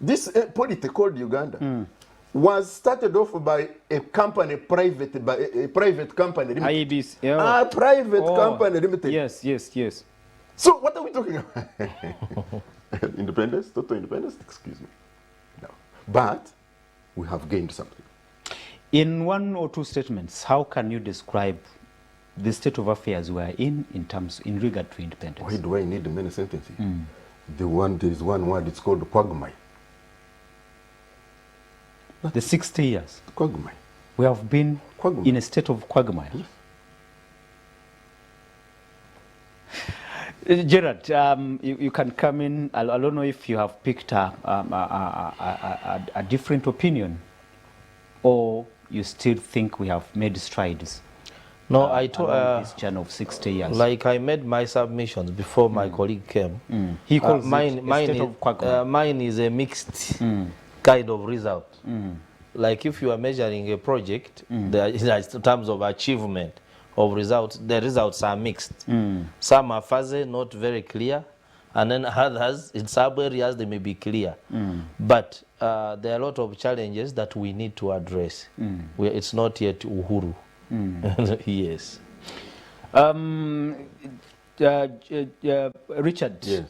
this polity called Uganda, was started off by a company, a private company limited. IEBs, yeah. A private company limited. Yes, yes, yes. So what are we talking about? Independence, total independence, excuse me. No. But we have gained something. In one or two statements, how can you describe the state of affairs we are in regard to independence? Why do I need many sentences? There is one word, it's called quagmire. The 60 years. Quagmire. We have been Quagmire. in a state of quagmire. Yes. Gerard, you can come in. I don't know if you have picked a different opinion, or you still think we have made strides. No, I told this journey of 60 years. Like I made my submissions before my colleague came. He calls it a state of quagmire. Mine is a mixed kind of result. Like if you are measuring a project, in terms of achievement of results, the results are mixed. Some are fuzzy, not very clear, and then others, in some areas, they may be clear. But there are a lot of challenges that we need to address. It's not yet Uhuru. Yes. Richard, yes.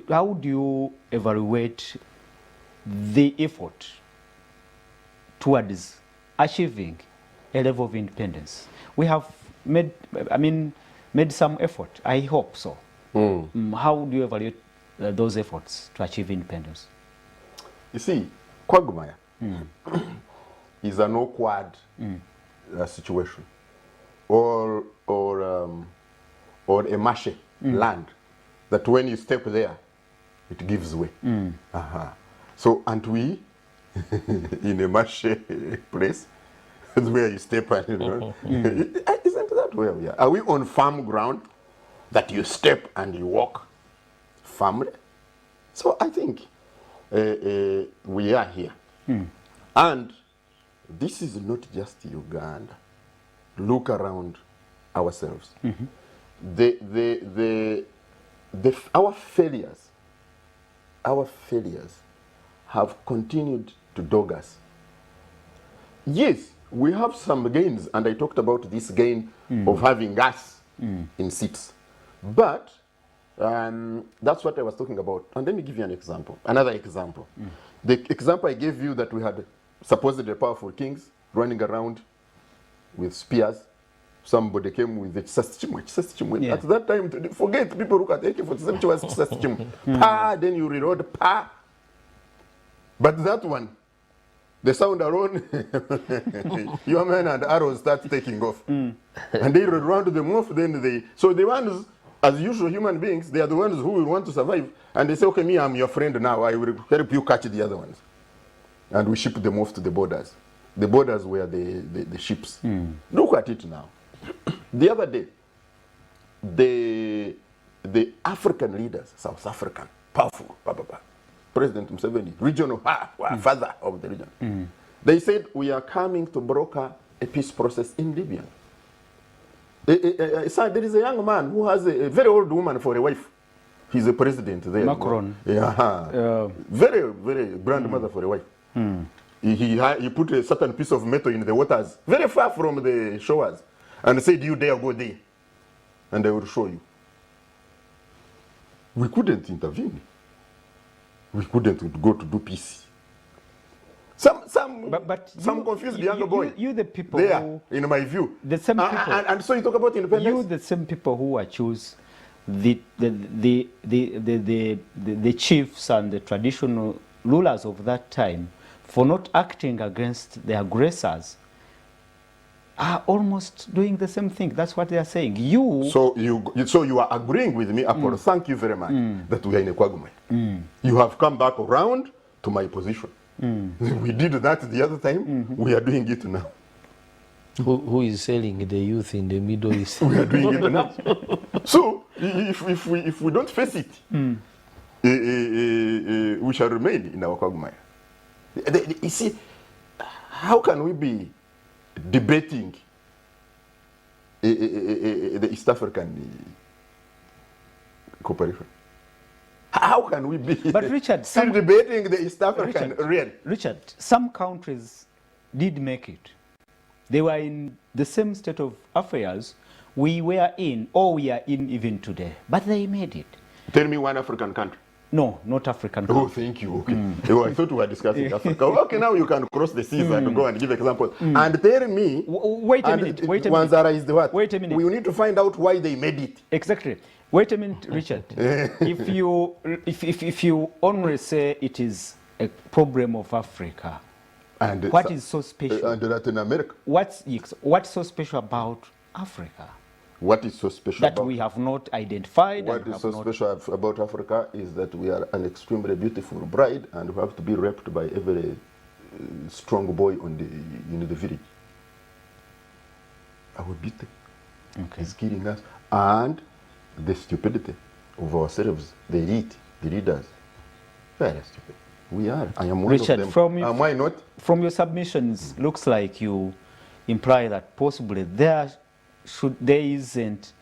How do you evaluate the effort towards achieving a level of independence? We have made some effort. I hope so. How do you evaluate those efforts to achieve independence? You see, quagmire is an awkward situation, or a marshy land that when you step there, it gives way. So, aren't we in a marshy place where you step and you know? Isn't that where we are? Are we on firm ground that you step and you walk firmly? So I think we are here. And this is not just Uganda. Look around ourselves. Our failures have continued to dog us. Yes, we have some gains, and I talked about this gain of having us in seats. But that's what I was talking about. And let me give you an example, another example. The example I gave you that we had supposedly powerful kings running around with spears. Somebody came with the Chisasichimwe. At that time, forget people look at AK-47 was Chisasichimwe. Pa, then you reload, pa. But that one, the sound alone, your men and arrows start taking off. And they run to them off, then so the ones, as usual human beings, they are the ones who will want to survive. And they say, okay, me, I'm your friend now. I will help you catch the other ones. And we ship them off to the borders. The borders were the ships. Look at it now. The other day, the African leaders, South African, powerful, President Museveni, regional father of the region, they said, we are coming to broker a peace process in Libya. There is a young man who has a very old woman for a wife. He's a president there. Macron. Very, very grandmother for a wife. He put a certain piece of metal in the waters, very far from the shores, and said, you dare go there, and I will show you. We couldn't intervene. We couldn't go to do peace. Some confused younger boy. You the people there, who, in my view. The same people. And so you talk about independence. You the same people who accuse the chiefs and the traditional rulers of that time for not acting against the aggressors are almost doing the same thing. That's what they are saying. So you are agreeing with me, Apollo. Thank you very much that we are in a quagmire. You have come back around to my position. We did that the other time. We are doing it now. Who is selling the youth in the Middle East? We are doing it now. So if we don't face it, we shall remain in our quagmire. You see, how can we be debating the East African cooperation? How can we be still debating the East African reality? Richard, some countries did make it. They were in the same state of affairs we were in, or we are in even today, but they made it. Tell me one African country. No, not African. Oh, thank you. Okay. Oh, I thought we were discussing Africa. Okay, now you can cross the seas and go and give examples. And tell me. Wait a minute. Wanzara is the what? Wait a minute. We need to find out why they made it. Exactly. Wait a minute, Richard. if you only say it is a problem of Africa, And what is so special? And Latin America. What's so special about Africa? What is so special that about we have not identified? What is so special about Africa is that we are an extremely beautiful bride, and we have to be raped by every strong boy in the village. Our beauty is killing us, and the stupidity of ourselves, the elite, the leaders, very stupid. We are. I am one Richard, of them. Am I not? From your submissions, looks like you imply that possibly there isn't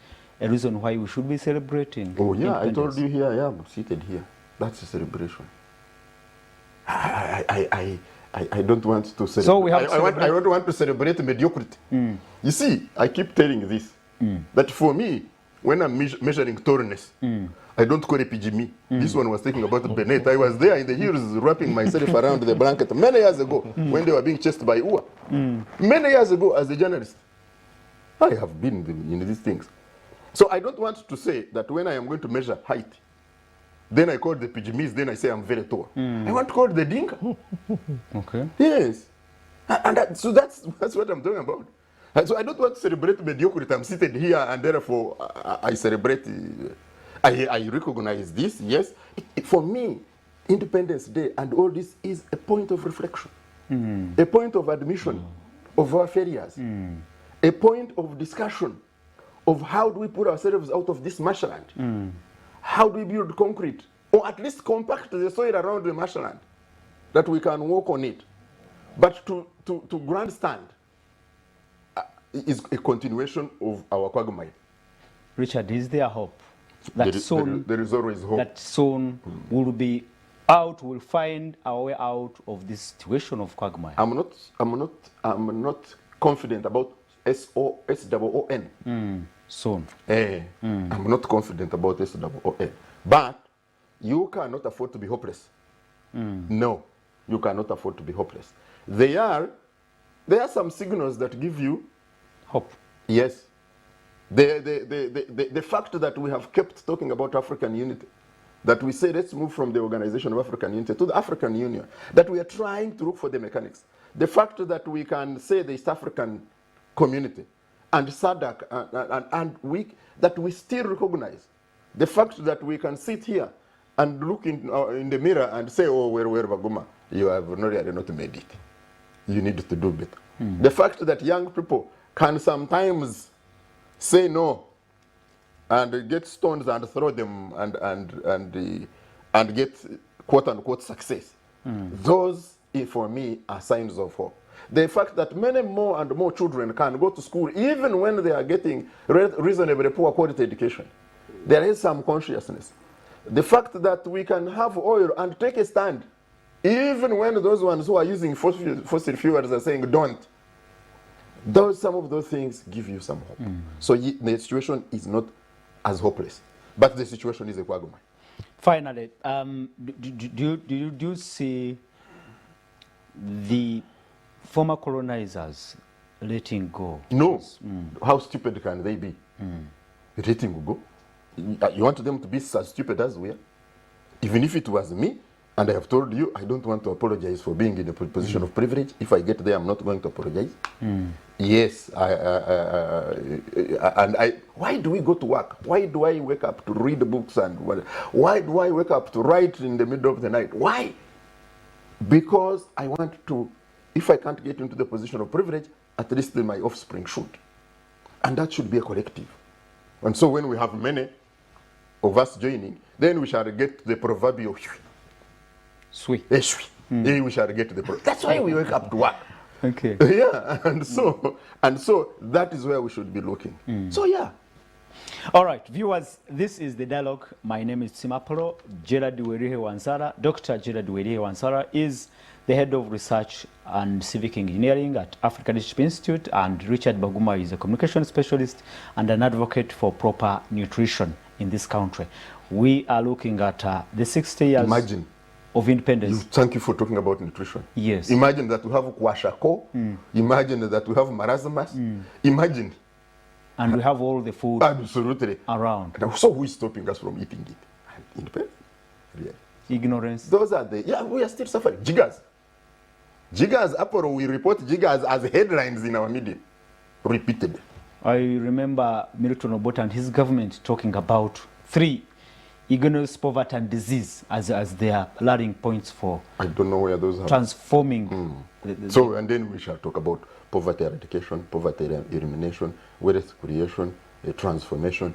a reason why we should be celebrating. Oh yeah, I told you here I am seated here. That's a celebration. I don't want to celebrate. So we have I don't want to celebrate mediocrity. You see, I keep telling this that for me, when I'm measuring tallness, I don't call it PGME. This one was talking about Bennett. I was there in the hills wrapping myself around the blanket many years ago when they were being chased by UA. Many years ago as a journalist. I have been in these things. So I don't want to say that when I am going to measure height, then I call the PGMEs, then I say I'm very tall. I want to call the Dinka. Okay. Yes. And so that's what I'm talking about. And so I don't want to celebrate mediocrity. I'm seated here and therefore I celebrate, I recognize this, yes. For me, Independence Day and all this is a point of reflection, a point of admission of our failures. A point of discussion of how do we put ourselves out of this marshland? How do we build concrete? Or at least compact the soil around the marshland that we can walk on it. But to grandstand is a continuation of our quagmire. Richard, is there hope? That there is always hope. That soon we'll find our way out of this situation of quagmire. I'm not confident about S-O-S-O-O-N. Soon. I'm not confident about S-O-O-N. But you cannot afford to be hopeless. No, you cannot afford to be hopeless. There are some signals that give you hope. Yes. The fact that we have kept talking about African unity, that we say let's move from the Organization of African Unity to the African Union, that we are trying to look for the mechanics. The fact that we can say the East African community and SADC and that we still recognize the fact that we can sit here and look in the mirror and say, oh, where Baguma, you have really not made it. You need to do better. The fact that young people can sometimes say no and get stones and throw them and get quote unquote success. Those, for me, are signs of hope. The fact that many more and more children can go to school even when they are getting reasonably poor quality education. There is some consciousness. The fact that we can have oil and take a stand even when those ones who are using fossil fuels are saying don't. Some of those things give you some hope. So the situation is not as hopeless, but the situation is a quagmire. Finally, do you see the former colonizers letting go? No. How stupid can they be? Letting go? You want them to be as stupid as we are? Even if it was me, and I have told you, I don't want to apologize for being in a position of privilege. If I get there, I'm not going to apologize. Yes, why do we go to work? Why do I wake up to read books why do I wake up to write in the middle of the night? Why? Because I want to, if I can't get into the position of privilege, at least my offspring should. And that should be a collective. And so when we have many of us joining, then we shall get the proverbial sweet. Then we shall get the that's why we wake up to work. Okay. Yeah, and so that is where we should be looking. So yeah. All right, viewers, this is The Dialogue. My name is Simapolo. Gerard Werihe Wansara. Dr. Gerard Werihe Wansara is the head of research and civic engineering at African Leadership Institute, and Richard Baguma is a communication specialist and an advocate for proper nutrition in this country. we are looking at the 60 years Imagine. Of independence. Thank you for talking about nutrition. Yes. Imagine that we have kwashako. Imagine that we have marasmus. Imagine. And we have all the food absolutely around. And so who is stopping us from eating it? Independence. Really. Ignorance. Those are we are still suffering. Jiggers. Jiggers, Apollo, we report jiggers as headlines in our media. Repeated. I remember Milton Obote and his government talking about 3: ignorance, poverty, and disease as their learning points for. I don't know where those are. Transforming. So, and then we shall talk about poverty eradication, poverty elimination, wealth creation, transformation,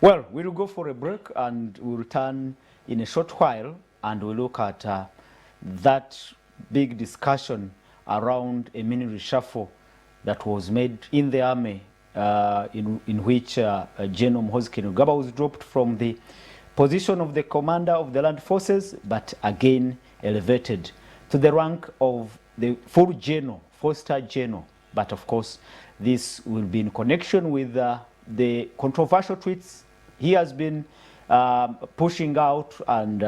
Well, we'll go for a break and we'll return in a short while and we'll look at that big discussion around a mini reshuffle that was made in the army in which General Muhoozi Kainerugaba was dropped from the position of the commander of the land forces, but again elevated to the rank of the full general, 4-star general. But of course, this will be in connection with the controversial tweets he has been pushing out, and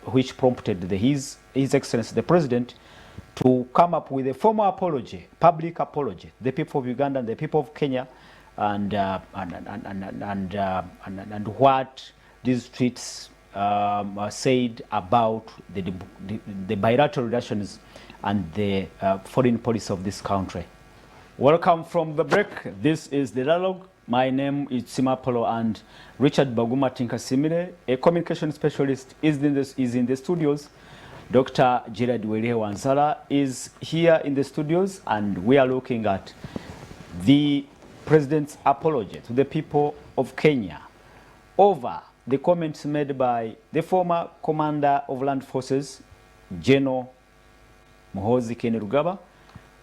which prompted His Excellency the President to come up with a formal apology, public apology, the people of Uganda and the people of Kenya, and what these tweets said about the bilateral relations and the foreign policy of this country. Welcome from the break. This is the dialogue. My name is Simapolo, and Richard Baguma Tinkasimire, a communication specialist, is in the studios. Dr. Gerard Welehe Wansala is here in the studios, and we are looking at the President's apology to the people of Kenya over the comments made by the former Commander of Land Forces, General Muhoozi Kainerugaba,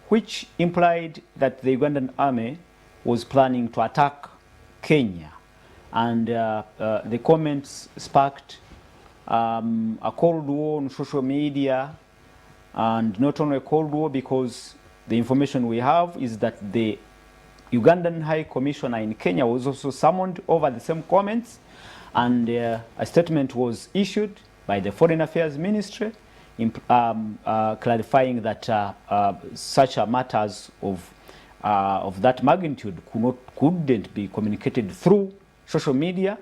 which implied that the Ugandan army was planning to attack Kenya. And the comments sparked a cold war on social media, and not only a cold war, because the information we have is that the Ugandan High Commissioner in Kenya was also summoned over the same comments, and a statement was issued by the Foreign Affairs Ministry clarifying that such matters of that magnitude couldn't be communicated through social media.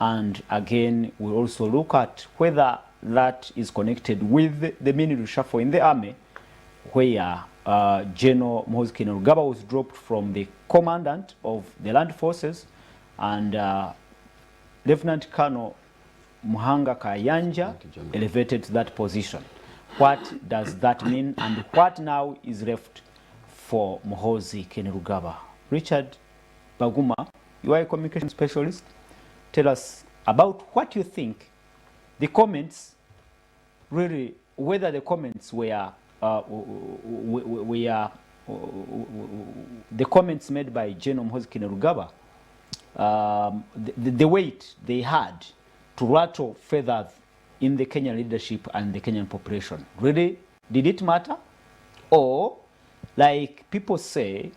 And again, we'll also look at whether that is connected with the mini reshuffle in the army, where General Muhoozi Kainerugaba was dropped from the commandant of the land forces, and Lieutenant Colonel Muhanga Kayanja elevated to that position. What does that mean, and what now is left for Muhoozi Kainerugaba? Richard Baguma, you are a communication specialist. Tell us about what you think the comments really, whether the comments were the comments made by General Muhoozi Kainerugaba, the weight they had to rattle feathers in the Kenyan leadership and the Kenyan population. Really, did it matter? Or, like people say,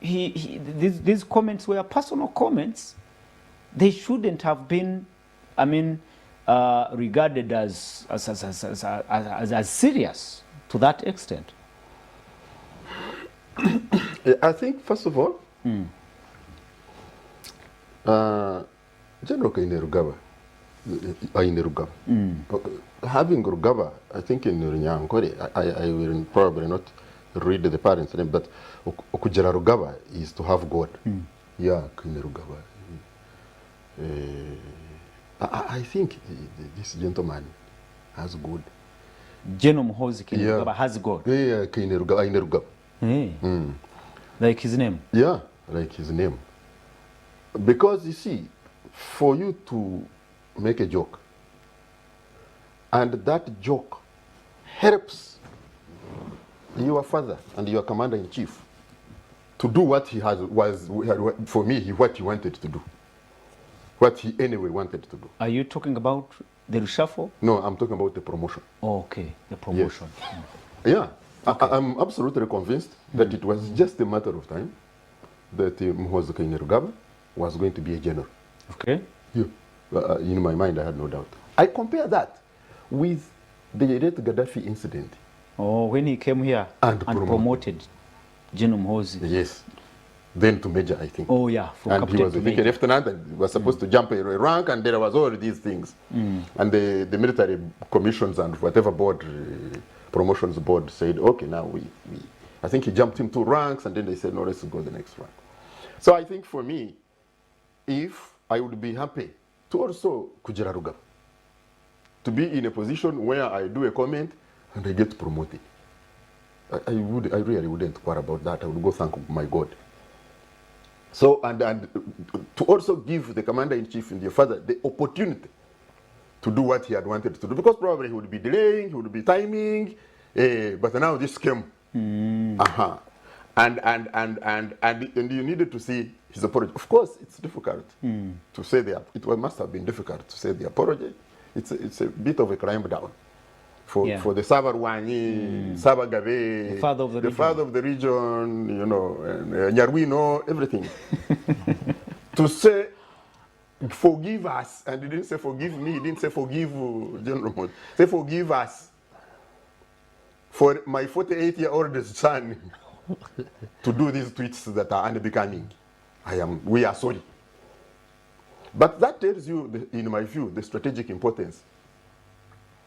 these comments were personal comments. They shouldn't have been, I mean, regarded as serious to that extent. I think, first of all, General Kainerugaba, having Rugaba, I think in Runyankore, I will probably not read the parents' name, but Okujara Rugaba is to have God. Yeah, Kainerugaba. I think this gentleman has God. General Muhoozi Kainerugaba has God. Yeah, Kainerugaba. Hey. Like his name? Yeah, like his name. Because you see, for you to make a joke, and that joke helps your father and your commander-in-chief to do what he for me, what he wanted to do. What he anyway wanted to do. Are you talking about the reshuffle? No, I'm talking about the promotion. Oh, okay, the promotion. Yes. Yeah, okay. I'm absolutely convinced that it was just a matter of time that Muhoozi Kainerugaba was going to be a general. Okay. Yeah. In my mind, I had no doubt. I compare that with the late Gaddafi incident. Oh, when he came here and promoted General Muhoozi. Yes. Then to major, I think. Oh, yeah. And he was a lieutenant and was supposed to jump a rank, and there was all these things. And the military commissions and whatever board, promotions board said, okay, now I think he jumped him 2 ranks, and then they said, no, let's go the next rank. So I think for me, if I would be happy to also kujiraruga, to be in a position where I do a comment and I get promoted. I really wouldn't worry about that. I would go thank my God. So, and to also give the commander-in-chief and your father the opportunity to do what he had wanted to do, because probably he would be delaying, he would be timing, but now this came. And you needed to see his apology. Of course, it's difficult to say that. It must have been difficult to say the apology. It's a bit of a climb down for the Sabarwani, Sabagabe, the father of the region, you know, and Nyarwino, everything. To say, forgive us, and he didn't say forgive me, he didn't say forgive General Muhoozi. Say forgive us for my 48-year-old son to do these tweets that are unbecoming. We are sorry. But that tells you, in my view, the strategic importance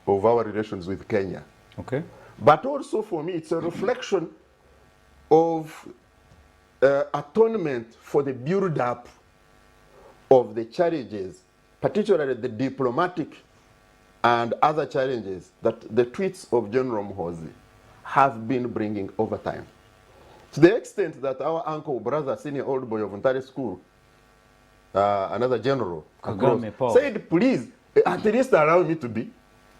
of our relations with Kenya. Okay. But also for me, it's a reflection of atonement for the build-up of the challenges, particularly the diplomatic and other challenges that the tweets of General Muhoozi have been bringing over time. To the extent that our uncle, brother, senior old boy of Ontario School, another general, across, said, please, at least allow me to be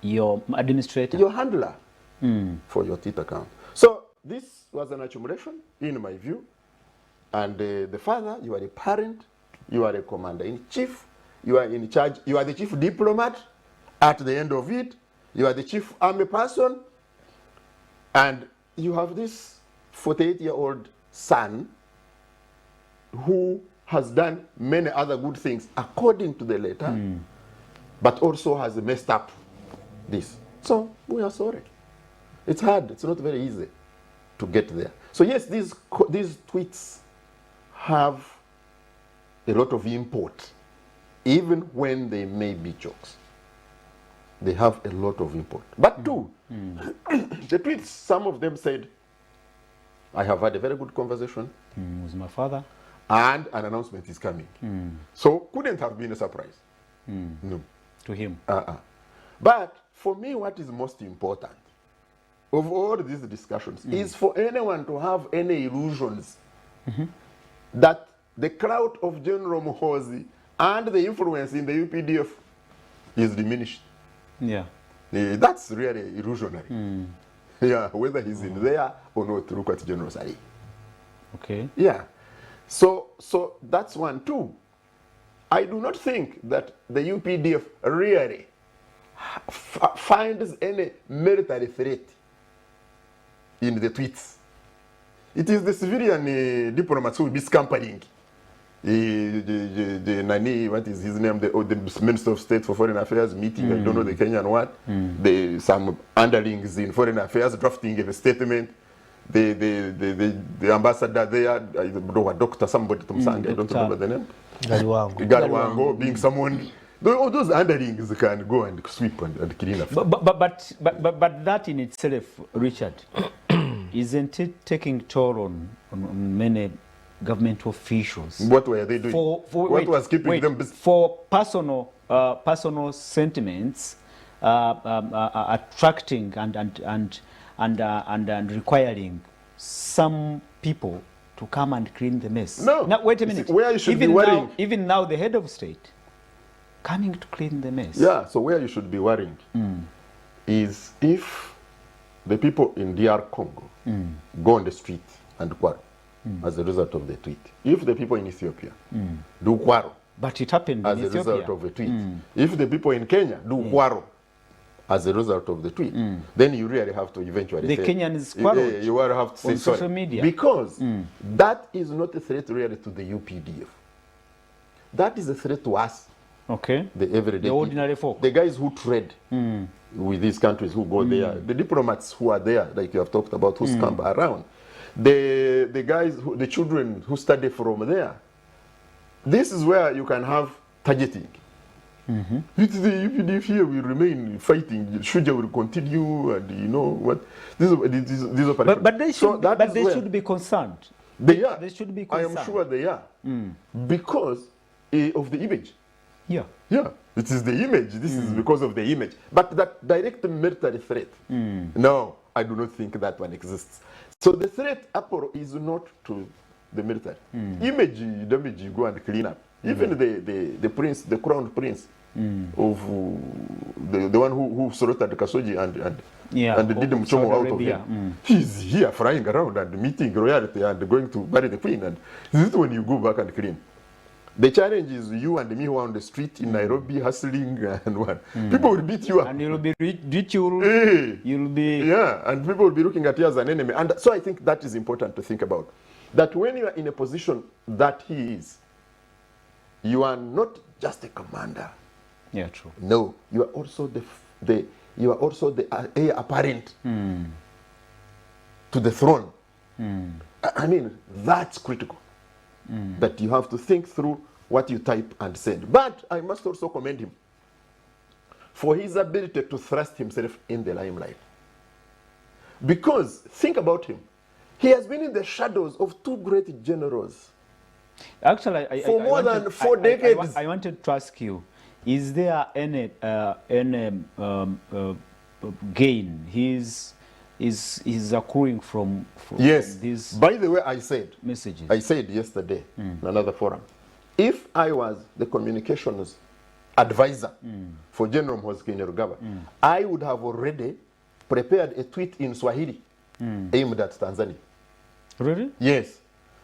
your administrator, your handler for your Twitter account. So this was an accumulation, in my view. And the father, you are a parent, you are a commander-in-chief, you are in charge, you are the chief diplomat. At the end of it, you are the chief army person, and you have this 48-year-old son who has done many other good things according to the letter, but also has messed up this. So we are sorry. It's hard. It's not very easy to get there. So yes, these tweets have a lot of import, even when they may be jokes. They have a lot of import. But the tweets, some of them said, I have had a very good conversation with my father, and an announcement is coming. So couldn't have been a surprise. No. To him. But for me, what is most important of all these discussions is for anyone to have any illusions that the clout of General Muhoozi and the influence in the UPDF is diminished. Yeah. That's really illusionary. Yeah, whether he's in there or not, look at General Sari. Okay. Yeah. So that's one. Two, I do not think that the UPDF really finds any military threat in the tweets. It is the civilian diplomats who will be scampering. The Nani, what is his name? The Minister of State for Foreign Affairs meeting, I don't know the Kenyan what. Some underlings in Foreign Affairs drafting a statement. The ambassador there, Dr. somebody to Msanga, I don't remember the name. Galiwango being someone. All those underlings can go and sweep and clean up. But that in itself, Richard, isn't it taking toll on many government officials? What were they doing? What was keeping them busy? For personal sentiments, attracting and requiring some people to come and clean the mess. No. Now, wait a minute. Where you should be worrying. Even now, the head of state coming to clean the mess. Yeah, so where you should be worrying is if the people in DR Congo go on the street and quarrel as a result of the tweet. If the people in Ethiopia do quarrel, but it happened as in a Ethiopia. result of the tweet. If the people in Kenya do quarrel as a result of the tweet, then you really have to eventually the say, Kenyans quarreled you will have to say on sorry. social media. Because that is not a threat really to the UPDF. that is a threat to us. Okay. The everyday The ordinary people. folk. The guys who trade with these countries, who go there. The diplomats who are there, like you have talked about, who come around. The guys, the children who study from there. This is where you can have targeting. Even if here we remain fighting, Shuja will continue, and you know what? These operations. But they should be concerned. They are. They should be I concerned. am sure they are. Because of the image. Yeah. Yeah, it is the image. This is because of the image. But that direct military threat, no, I do not think that one exists. So the threat, Apollo, is not to the military. Image damage, you go and clean up. Even the prince, the crown prince of the one who slaughtered Kasoji and did Mchomo out of him. He's here flying around and meeting royalty and going to marry the queen. And this is when you go back and clean. The challenge is you and me who are on the street in Nairobi hustling and what. People will beat you up. And you'll be ridiculed. Hey. You'll be... Yeah, and people will be looking at you as an enemy. And so I think that is important to think about. That when you are in a position that he is, you are not just a commander. Yeah, true. No, you are also the heir apparent to the throne. I mean, that's critical. That you have to think through what you type and send. But I must also commend him for his ability to thrust himself in the limelight. Because, think about him. He has been in the shadows of two great generals. Actually, for more than 4 decades. I wanted to ask you, is there any gain is accruing from yes. these By the way, I said yesterday in another forum, if I was the communications advisor for General Mhozi Kainerugaba, I would have already prepared a tweet in Swahili aimed at Tanzania. Really? Yes.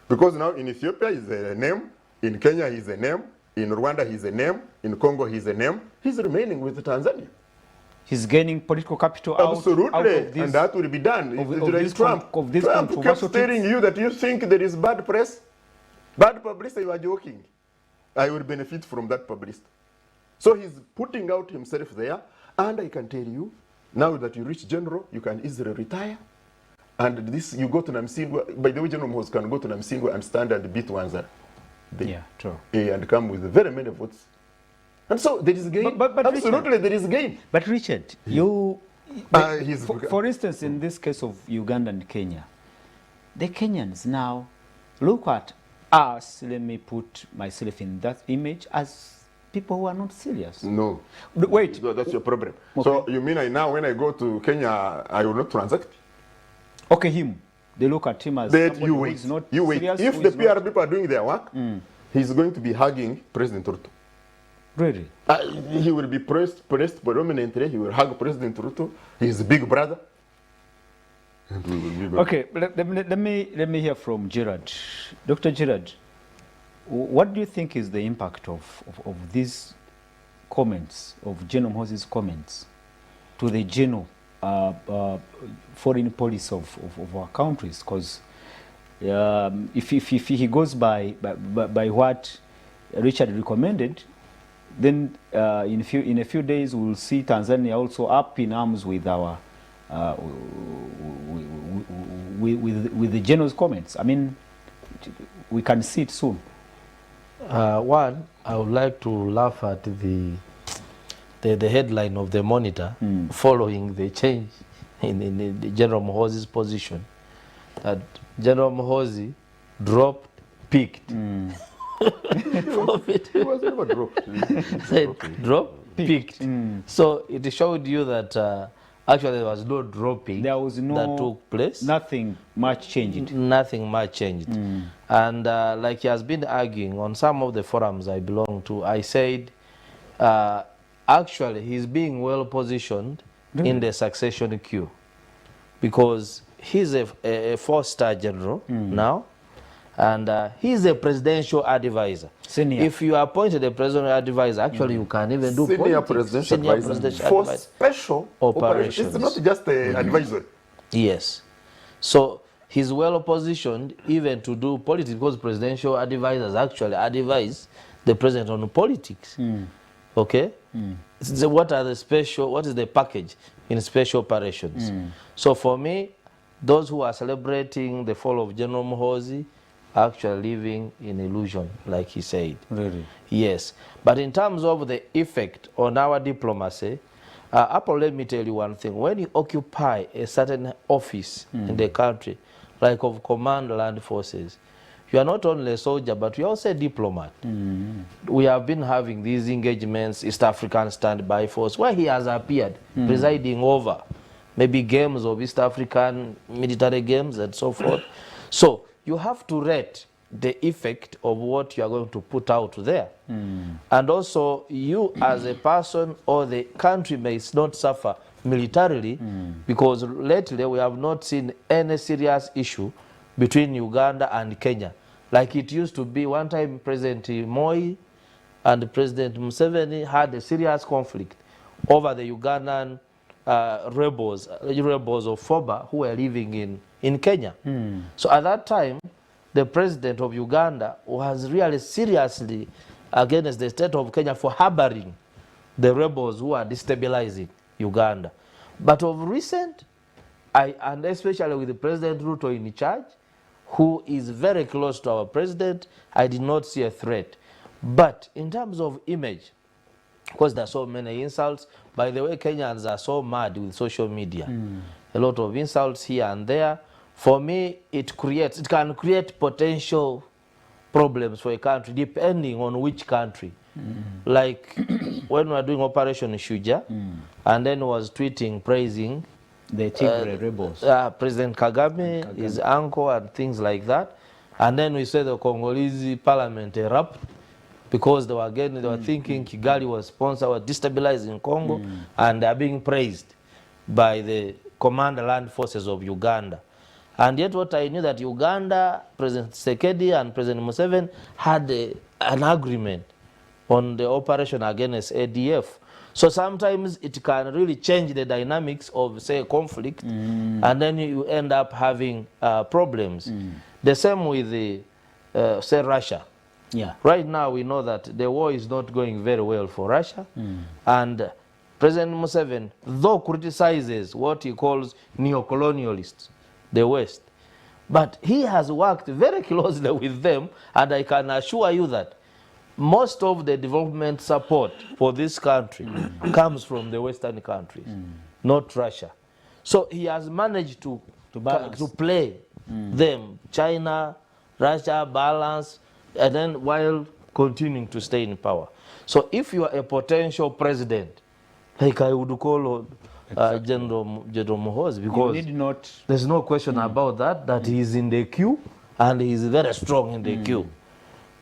Because now in Ethiopia he's a name, in Kenya he's a name, in Rwanda he's a name, in Congo he's a name. He's remaining with Tanzania. He's gaining political capital Absolutely. Out of this, and that will be done. Trump kept telling you that you think there is bad press, bad publicity, you are joking. I will benefit from that publicity. So he's putting out himself there, and I can tell you, now that you reach general, you can easily retire. And this, you go to Namsingwa, by the way, General Mhozi can go to Namsingwa and stand and beat Wanza. Yeah, true. And come with very many votes. And so there is gain. But absolutely, Richard, there is gain. But Richard, for instance, in this case of Uganda and Kenya, the Kenyans now look at us, let me put myself in that image, as people who are not serious. No. But wait. So that's your problem. Okay. So you mean now when I go to Kenya, I will not transact? Okay, him. They look at him as somebody who is not serious. If the PR people are doing their work, he's going to be hugging President Ruto. Really? He will be pressed predominantly. He will hug President Ruto. He's big brother. Okay, let me hear from Gerard. Dr. Gerard, what do you think is the impact of these comments, of General Mhozi's comments, to the general foreign policy of our countries? Because if he goes by what Richard recommended, then in a few days we'll see Tanzania also up in arms with our with the general's comments. I mean, we can see it soon. One, I would like to laugh at the headline of the Monitor following the change in General Mhozi's position. That General Mhozi dropped, picked. He was never dropped. Said drop, picked. So it showed you that actually there was no dropping. There was no that took place. Nothing much changed. Nothing much changed. And like he has been arguing on some of the forums I belong to, I said actually he's being well positioned in the succession queue, because he's a 4-star general now. And he's a presidential advisor. Senior. If you are appointed a presidential advisor, actually you can even do senior politics. Senior presidential advisor for special operations. It's not just an advisor. Yes. So he's well positioned even to do politics, because presidential advisors actually advise the president on politics. Okay? What is the package in special operations? So for me, those who are celebrating the fall of General Muhoozi are actually living in illusion, like he said. Really? Yes. But in terms of the effect on our diplomacy, Apple, let me tell you one thing. When you occupy a certain office in the country, like of Command Land Forces, you are not only a soldier, but you are also a diplomat. We have been having these engagements, East African Standby Force, where he has appeared, presiding over maybe games of East African military games and so forth. So you have to rate the effect of what you are going to put out there. And also, you as a person or the country may not suffer militarily, because lately we have not seen any serious issue between Uganda and Kenya. Like it used to be one time. President Moi and President Museveni had a serious conflict over the Ugandan rebels of Foba who were living in Kenya. So at that time, the president of Uganda was really seriously against the state of Kenya for harboring the rebels who are destabilizing Uganda. But of recent, and especially with the President Ruto in charge, who is very close to our president, I did not see a threat. But in terms of image, because there are so many insults, by the way, Kenyans are so mad with social media. A lot of insults here and there. For me, it can create potential problems for a country, depending on which country. Like when we were doing Operation Shuja, and then was tweeting, praising the Tigray rebels, President Kagame, his uncle, and things like that. And then we said the Congolese parliament erupt because they were thinking Kigali was sponsored, was destabilizing Congo, and they are being praised by the Command Land Forces of Uganda. And yet what I knew that Uganda, President Tshisekedi and President Museveni had an agreement on the operation against ADF. So sometimes it can really change the dynamics of, say, conflict, and then you end up having problems. The same with the, say, Russia. Yeah. Right now we know that the war is not going very well for Russia, and President Museveni, though criticizes what he calls neo-colonialists, the West, but he has worked very closely with them, and I can assure you that most of the development support for this country comes from the Western countries, not Russia. So he has managed to play them, China, Russia, balance, and then while continuing to stay in power. So if you are a potential president, like I would call General Muhoozi, because there's no question about that he is in the queue, and he is very strong in the queue.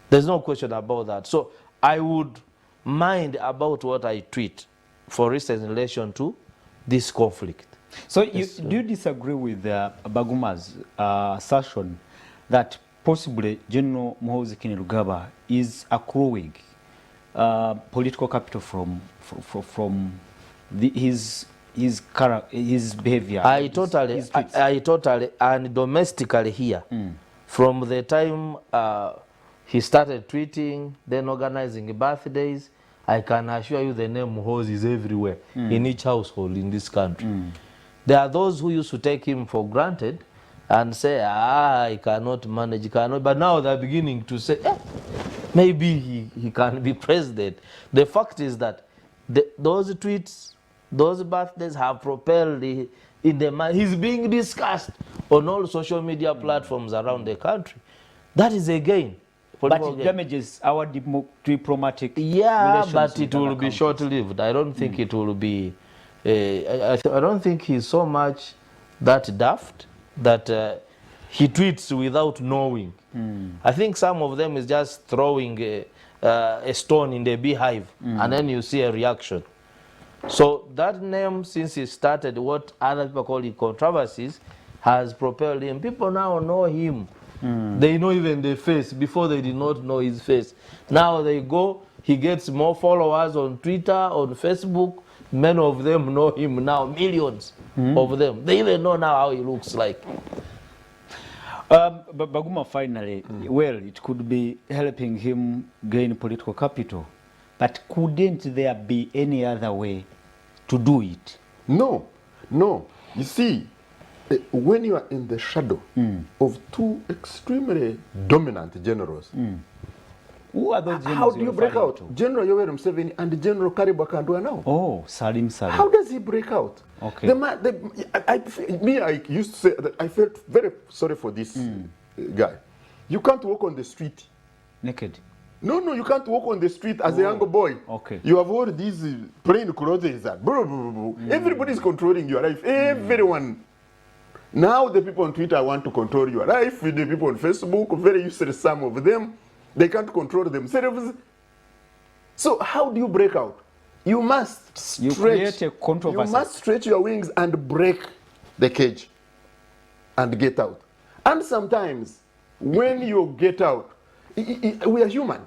There's no question about that. So I would mind about what I tweet, for instance, in relation to this conflict. So do you disagree with Baguma's assertion that possibly General Muhoozi Kainerugaba is accruing political capital from his behavior? I totally, and domestically here, from the time he started tweeting, then organizing birthdays, I can assure you the name Muhoozi is everywhere, in each household in this country. There are those who used to take him for granted and say, he cannot manage, he cannot. But now they're beginning to say, maybe he can be president. The fact is that those tweets, those birthdays have propelled in the mind. He's being discussed on all social media platforms around the country. That is a gain. But it damages our diplomatic relations. But it will be short-lived. I don't think it will be. I don't think he's so much that daft that he tweets without knowing. I think some of them is just throwing a stone in the beehive, and then you see a reaction. So that name, since he started what other people call it controversies, has propelled him. People now know him. They know even the face. Before they did not know his face. Now they go, he gets more followers on Twitter, on Facebook. Many of them know him now, millions of them. They even know now how he looks like. But Baguma finally, well, it could be helping him gain political capital. But couldn't there be any other way to do it? No, no. You see, when you are in the shadow of two extremely dominant generals, who are those generals? How do you break out? To? General Yoweri Museveni and General Karibu Kandwa now. Oh, Salim. How does he break out? Okay. I used to say that I felt very sorry for this guy. You can't walk on the street naked. No, you can't walk on the street as a young boy. Okay. You have all these plain clothes and everybody's controlling your life. Everyone. Now the people on Twitter want to control your life. The people on Facebook, very useless, some of them, they can't control themselves. So how do you break out? You must stretch. You create a controversy. You must stretch your wings and break the cage and get out. And sometimes when you get out, we are human.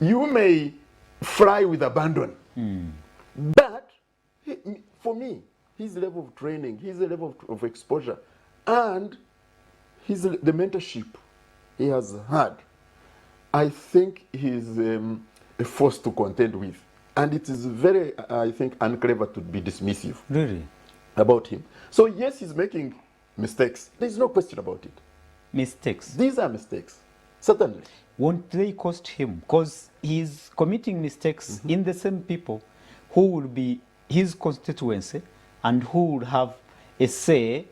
You may fly with abandon. But for me, his level of training, his level of exposure, and the mentorship he has had, I think he's a force to contend with. And it is very, I think, unclever to be dismissive. Really? About him. So yes, he's making mistakes. There's no question about it. Mistakes? These are mistakes. Certainly. Won't they cost him? Because he's committing mistakes in the same people who will be his constituency and who would have a say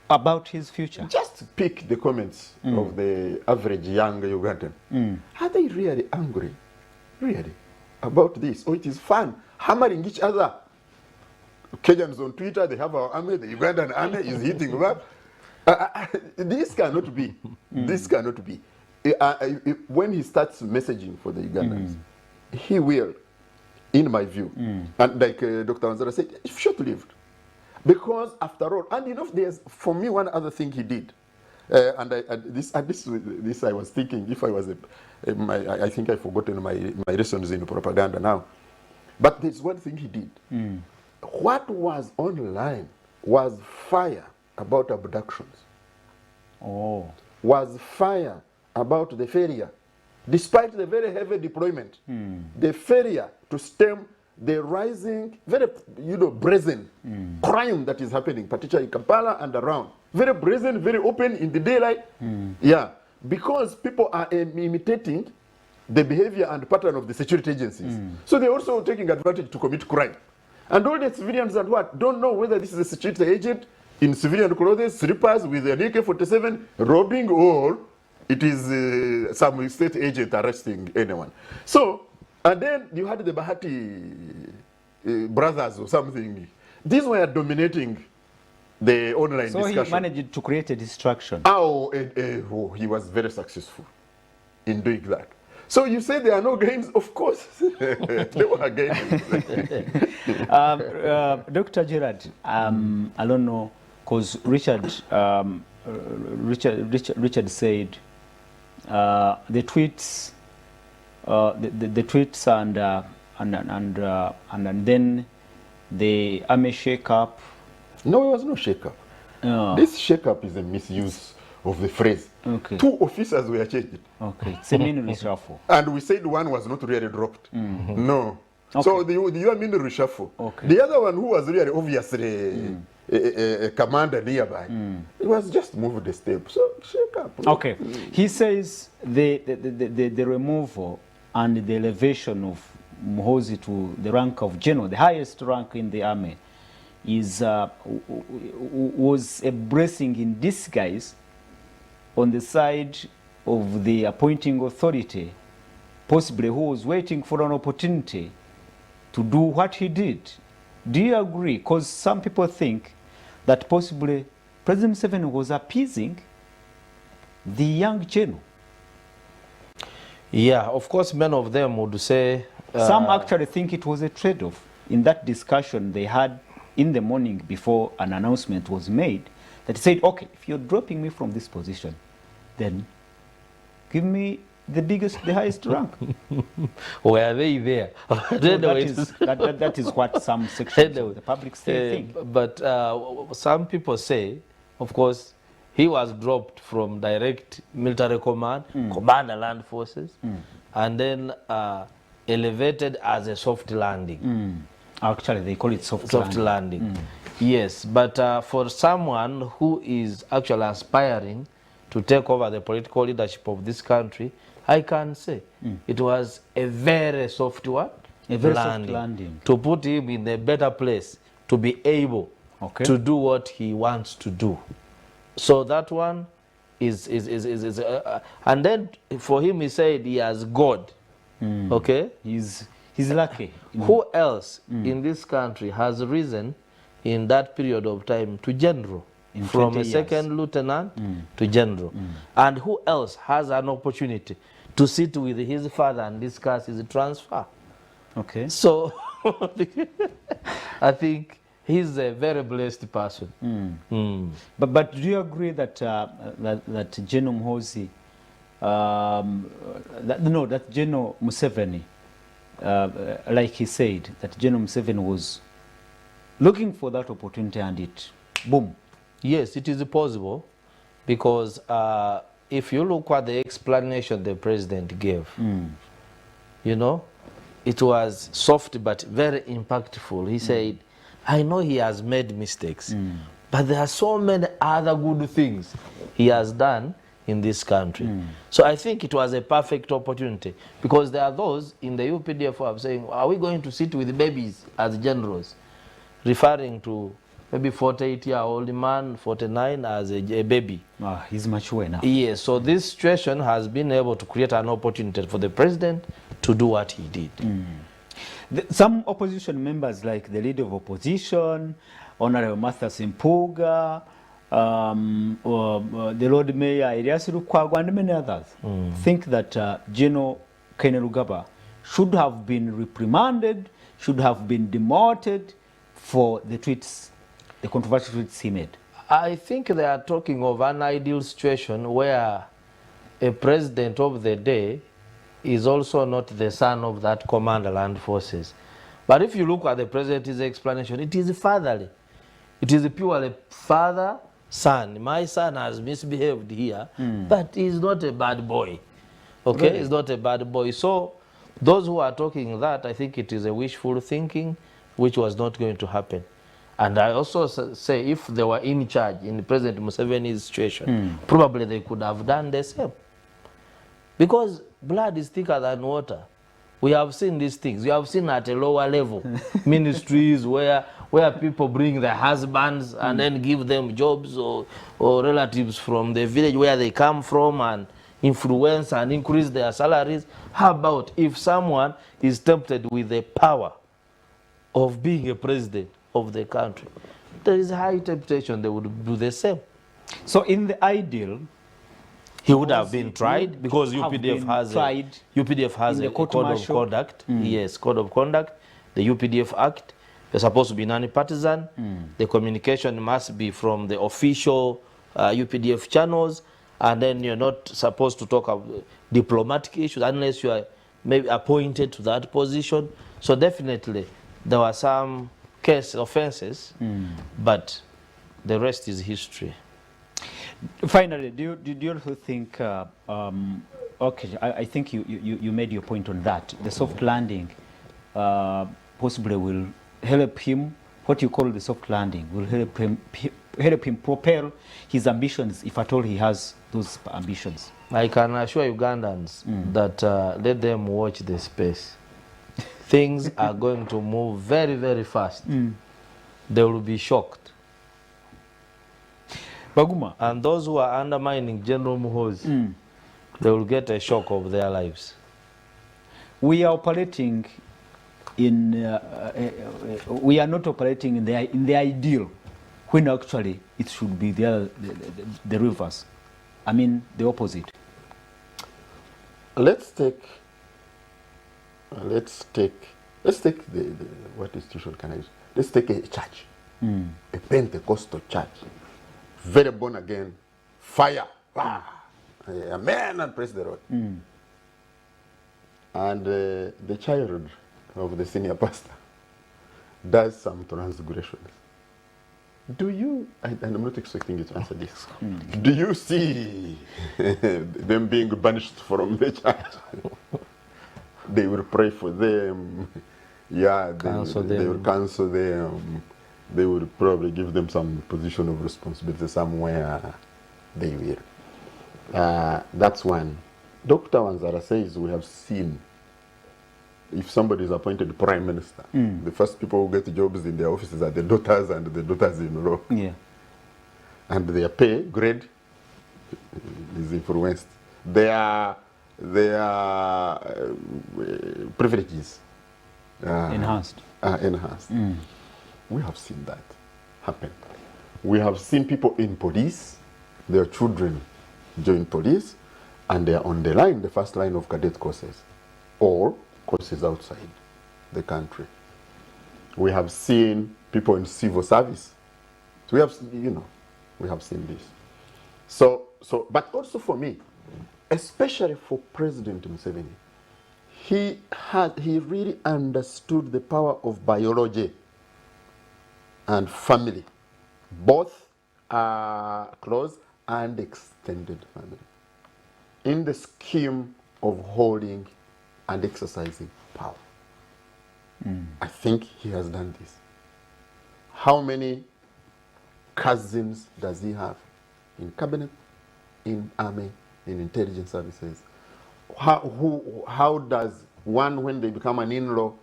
about his future. Just pick the comments of the average young Ugandan. Are they really angry? Really? About this? Oh, it is fun. Hammering each other. Kenyans on Twitter, they have our army, the Ugandan army is hitting them. This cannot be. This cannot be. When he starts messaging for the Ugandans, he will, in my view, and like Dr. Wanzara said, short-lived. Because after all, and you know, there's, for me, one other thing he did, this I was thinking, if I was I think I've forgotten my lessons in propaganda now. But there's one thing he did. What was online was fire about abductions. Oh. Was fire about the failure, despite the very heavy deployment, the failure to stem the rising, very, brazen crime that is happening, particularly in Kampala and around. Very brazen, very open in the daylight. Yeah, because people are imitating the behavior and pattern of the security agencies. So they're also taking advantage to commit crime. And all the civilians and don't know whether this is a security agent in civilian clothes, slippers with an AK-47, robbing, or it is some state agent arresting anyone. So, and then you had the Bahati brothers or something. These were dominating the online discussion. So he managed to create a distraction. Oh, he was very successful in doing that. So you say there are no gains? Of course, there were gains. Dr. Gerard, I don't know, because Richard said the tweets, the tweets and then the army shake-up. No, it was no shake-up. This shake-up is a misuse of the phrase. Okay. 2 officers were changed. Okay, it's a mini reshuffle. And we said one was not really dropped. No. Okay. So the mini reshuffle. Okay. The other one who was really obviously a commander nearby, it was just moved the step. So shake up. Okay. He says the removal and the elevation of Muhoozi to the rank of general, the highest rank in the army, was a blessing in disguise on the side of the appointing authority, possibly who was waiting for an opportunity to do what he did. Do you agree? Because some people think that possibly President Museveni was appeasing the young general. Yeah, of course, many of them would say... Some actually think it was a trade-off. In that discussion they had in the morning before an announcement was made, that he said, okay, if you're dropping me from this position, then give me the highest rank. Were they there? That is what some sections of the public still think. But some people say, of course, he was dropped from direct military command, commander land forces, and then elevated as a soft landing. Actually, they call it Soft landing. Yes, but for someone who is actually aspiring to take over the political leadership of this country, I can say it was a very soft one. A very soft landing. To put him in a better place to be able to do what he wants to do. So that one is and then for him he said he has God. Okay? He's lucky. Who else in this country has risen in that period of time to general? From a second lieutenant to general. And who else has an opportunity to sit with his father and discuss his transfer? Okay. So I think he's a very blessed person. But do you agree that that General Muhoozi, that General Museveni, like he said, that General Museveni was looking for that opportunity and it, boom. Yes, it is possible, because if you look at the explanation the president gave, you know, it was soft but very impactful. He said, I know he has made mistakes, but there are so many other good things he has done in this country. So I think it was a perfect opportunity, because there are those in the UPDF who are saying, are we going to sit with babies as generals? Referring to maybe 48-year-old man, 49 as a baby. He's mature now. Yes, so this situation has been able to create an opportunity for the president to do what he did. Some opposition members, like the leader of opposition, Honorable Martha Simpuga, the Lord Mayor Elias Lukwago, and many others, think that General Kainerugaba should have been reprimanded, should have been demoted for the tweets, the controversial tweets he made. I think they are talking of an ideal situation where a president of the day is also not the son of that commander land forces. But if you look at the president's explanation, it is fatherly. It is purely father, son. My son has misbehaved here, but he's not a bad boy. Okay, really? He's not a bad boy. So those who are talking that, I think it is a wishful thinking, which was not going to happen. And I also say, if they were in charge in President Museveni's situation, probably they could have done the same. Because blood is thicker than water. We have seen these things. You have seen at a lower level ministries where people bring their husbands and then give them jobs, or relatives from the village where they come from, and influence and increase their salaries. How about if someone is tempted with the power of being a president of the country? There is high temptation they would do the same. So in the ideal, he would have been tried, because UPDF has a code of conduct. Yes, code of conduct. The UPDF Act. You're supposed to be non-partisan. The communication must be from the official UPDF channels, and then you're not supposed to talk about diplomatic issues unless you are maybe appointed to that position. So definitely there were some case offenses, but the rest is history. Finally, do you also think, okay, I think you made your point on that. The soft landing possibly will help him, what you call the soft landing, will help him propel his ambitions, if at all he has those ambitions. I can assure Ugandans that let them watch the space. Things are going to move very, very fast. They will be shocked. Baguma. And those who are undermining General Muhoozi, they will get a shock of their lives. We are operating in, we are not operating in the ideal, when actually it should be the reverse. I mean, the opposite. Let's take the what institution can I use? Let's take a church, a Pentecostal church, very born again, fire, amen, and praise the Lord. And the child of the senior pastor does some transgressions. do you, and I'm not expecting you to answer this, do you see them being banished from the church? They will pray for them. Yeah, they will counsel them. They will probably give them some position of responsibility somewhere. They will. That's one. Dr. Wanzara says we have seen, if somebody is appointed prime minister, the first people who get jobs in their offices are the daughters and the daughters-in-law. Yeah. And their pay grade is influenced. Their privileges Enhanced. Enhanced. We have seen that happen. We have seen people in police, their children join police, and they are on the line, the first line of cadet courses, or courses outside the country. We have seen people in civil service. So we have, we have seen this. So, but also for me, especially for President Museveni, he really understood the power of biology and family, both close and extended family, in the scheme of holding and exercising power. I think he has done this. How many cousins does he have in cabinet, in army, in intelligence services? How does one, when they become an in-law,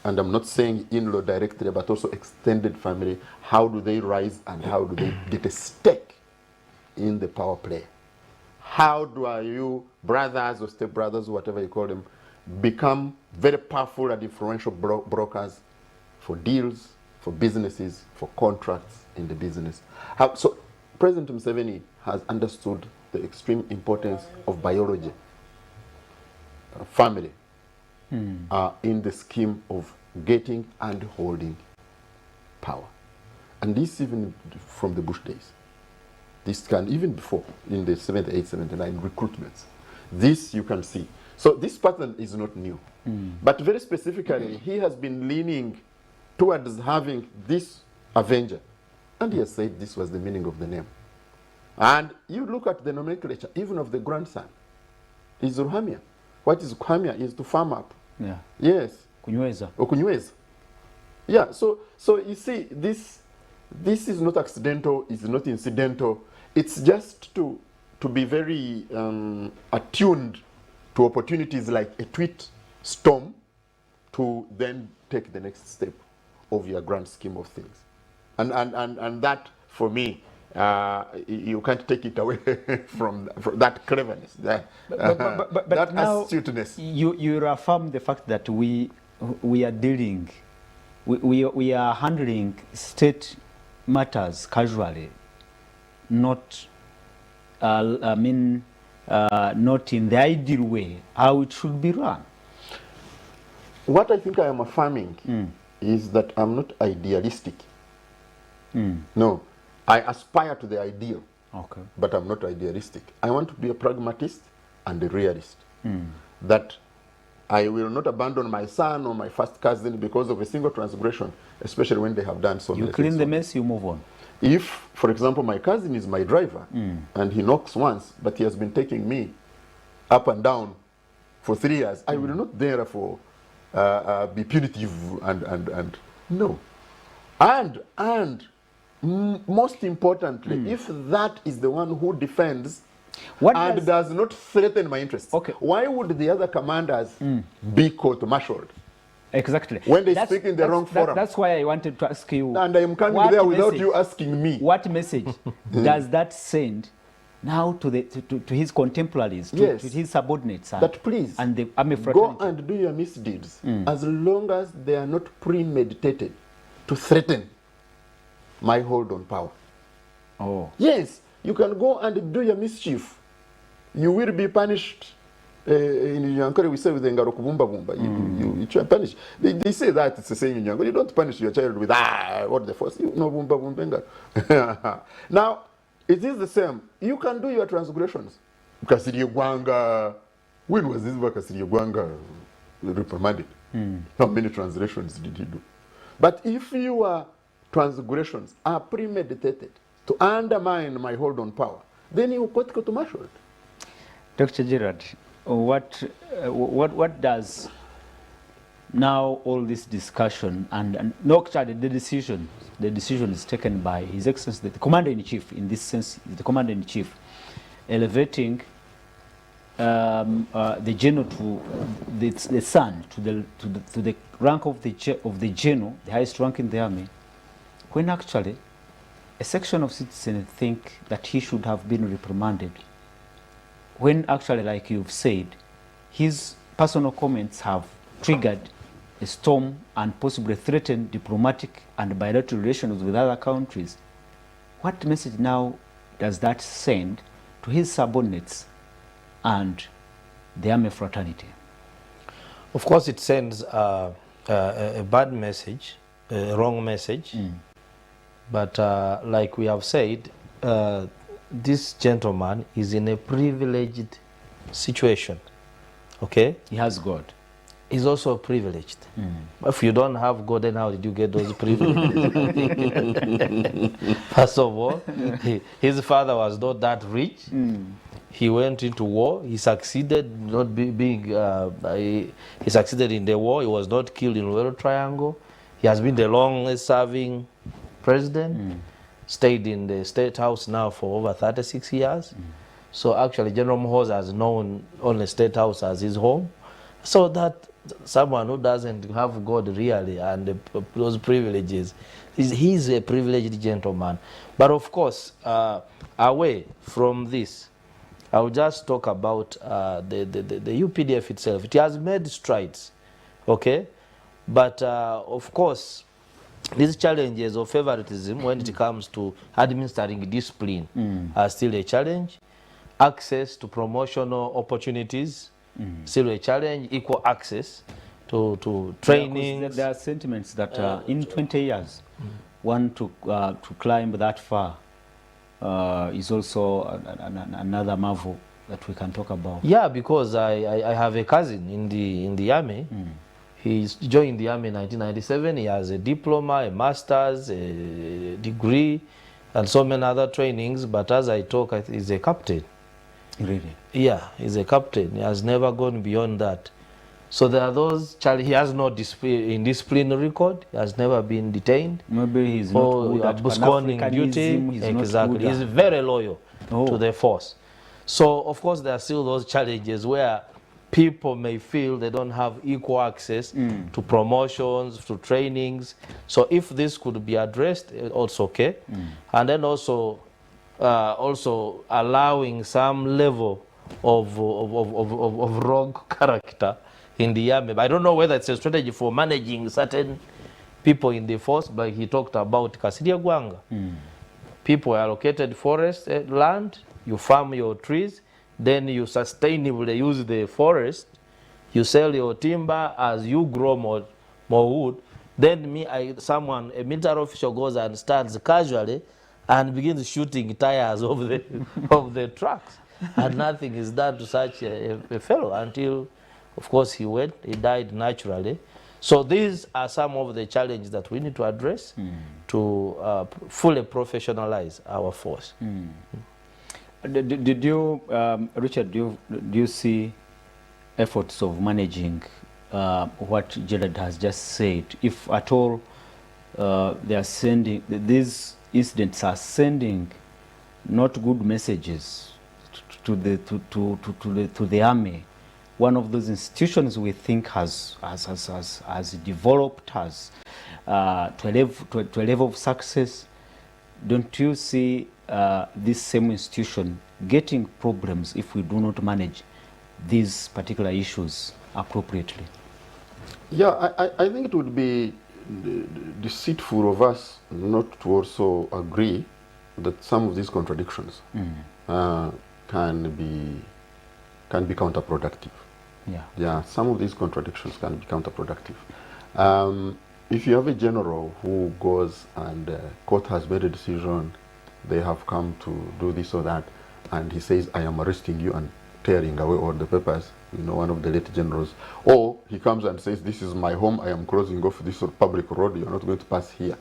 and I'm not saying in-law directly, but also extended family, how do they rise and how do they get a stake in the power play? How do you, brothers or step-brothers, whatever you call them, become very powerful and influential brokers for deals, for businesses, for contracts in the business? So President Museveni has understood the extreme importance of biology, family, in the scheme of getting and holding power. And this even from the Bush days. This can, even before, in the 78, 79 recruitments. This you can see. So this pattern is not new. But very specifically, he has been leaning towards having this avenger. And he has said this was the meaning of the name. And you look at the nomenclature, even of the grandson, is Ruhamia. What is Ruhamia? Is to farm up. Yeah. Yes. Kunyweza. Or kunyweza. Yeah, so you see, this is not accidental, it's not incidental. It's just to be very attuned to opportunities like a tweet storm to then take the next step of your grand scheme of things. And that, for me, you can't take it away from that cleverness, that now astuteness. You affirm the fact that we are dealing, we are handling state matters casually, not not in the ideal way how it should be run. What I think I am affirming is that I'm not idealistic. No, I aspire to the ideal, but I'm not idealistic. I want to be a pragmatist and a realist. That I will not abandon my son or my first cousin because of a single transgression, especially when they have done so many things. You clean the mess, you move on. If, for example, my cousin is my driver and he knocks once, but he has been taking me up and down for 3 years, I will not therefore be punitive and no. And most importantly, if that is the one who defends and does not threaten my interests, why would the other commanders be court-martialed? Exactly. When they speak in the wrong forum. That's why I wanted to ask you. And I am coming there without you asking me. What message does that send now to his contemporaries, to his subordinates? That please, and the army fraternity. Go and do your misdeeds as long as they are not premeditated to threaten my hold on power. Oh. Yes, you can go and do your mischief. You will be punished. In Nyankore we say with the ngaro kubumba bumba. You punish. They say that it's the same in Nyankore. You don't punish your child with what the force. No bumba bumba. Now, it is the same. You can do your transgressions. Kasiriyegwanga. When was this Kasiriyegwanga reprimanded? How many transgressions did he do? But if you are transgressions are premeditated to undermine my hold on power, then you court martialed. Dr. Gerard, what does now all this discussion and no, actually the decision is taken by His Excellency, the Commander-in-Chief, in this sense, the Commander-in-Chief, elevating the general to the son to the rank of the general, the highest rank in the army, when actually a section of citizens think that he should have been reprimanded, when actually, like you've said, his personal comments have triggered a storm and possibly threatened diplomatic and bilateral relations with other countries. What message now does that send to his subordinates and the army fraternity? Of course, it sends a bad message, a wrong message. But like we have said, this gentleman is in a privileged situation. Okay? He has God. He's also privileged. If you don't have God, then how did you get those privileges? First of all, his father was not that rich. He went into war. He succeeded not being. He succeeded in the war. He was not killed in Royal Triangle. He has been the longest-serving president. Stayed in the State House now for over 36 years. So actually, General Muhoozi has known only State House as his home. So that someone who doesn't have God really and those privileges, he's a privileged gentleman. But of course, away from this, I will just talk about the UPDF itself. It has made strides, okay? But of course, these challenges of favoritism when it comes to administering discipline are still a challenge. Access to promotional opportunities, still a challenge. Equal access to training. There are sentiments that in 20 years, one to climb that far is also another marvel that we can talk about. Yeah, because I have a cousin in the army. He joined the army in 1997. He has a diploma, a master's, a degree, and so many other trainings. But as I talk, he's a captain. Really? Yeah, he's a captain. He has never gone beyond that. So there are those challenges. He has no discipline record. He has never been detained. Maybe he's not good at absconding duty. Exactly. He's very loyal to the force. So of course there are still those challenges where people may feel they don't have equal access to promotions, to trainings. So if this could be addressed, also okay. And then also allowing some level of rogue character in the army. But I don't know whether it's a strategy for managing certain people in the force, but he talked about Kasidia Gwanga. People allocated forest land, you farm your trees, then you sustainably use the forest, you sell your timber as you grow more wood. Then a military official goes and starts casually and begins shooting tires of the trucks. And nothing is done to such a fellow until, of course, he died naturally. So these are some of the challenges that we need to address to fully professionalize our force. Did you, Richard, do you see efforts of managing what Gerard has just said? If at all they are sending, these incidents are sending not good messages to the army. One of those institutions we think has developed to a level of success. Don't you see this same institution getting problems if we do not manage these particular issues appropriately? Yeah, I think it would be deceitful of us not to also agree that some of these contradictions can be counterproductive. Yeah, some of these contradictions can be counterproductive. If you have a general who goes and court has made a decision, they have come to do this or that, and he says, I am arresting you and tearing away all the papers, you know, one of the late generals. Or he comes and says, this is my home, I am closing off this public road, you're not going to pass here.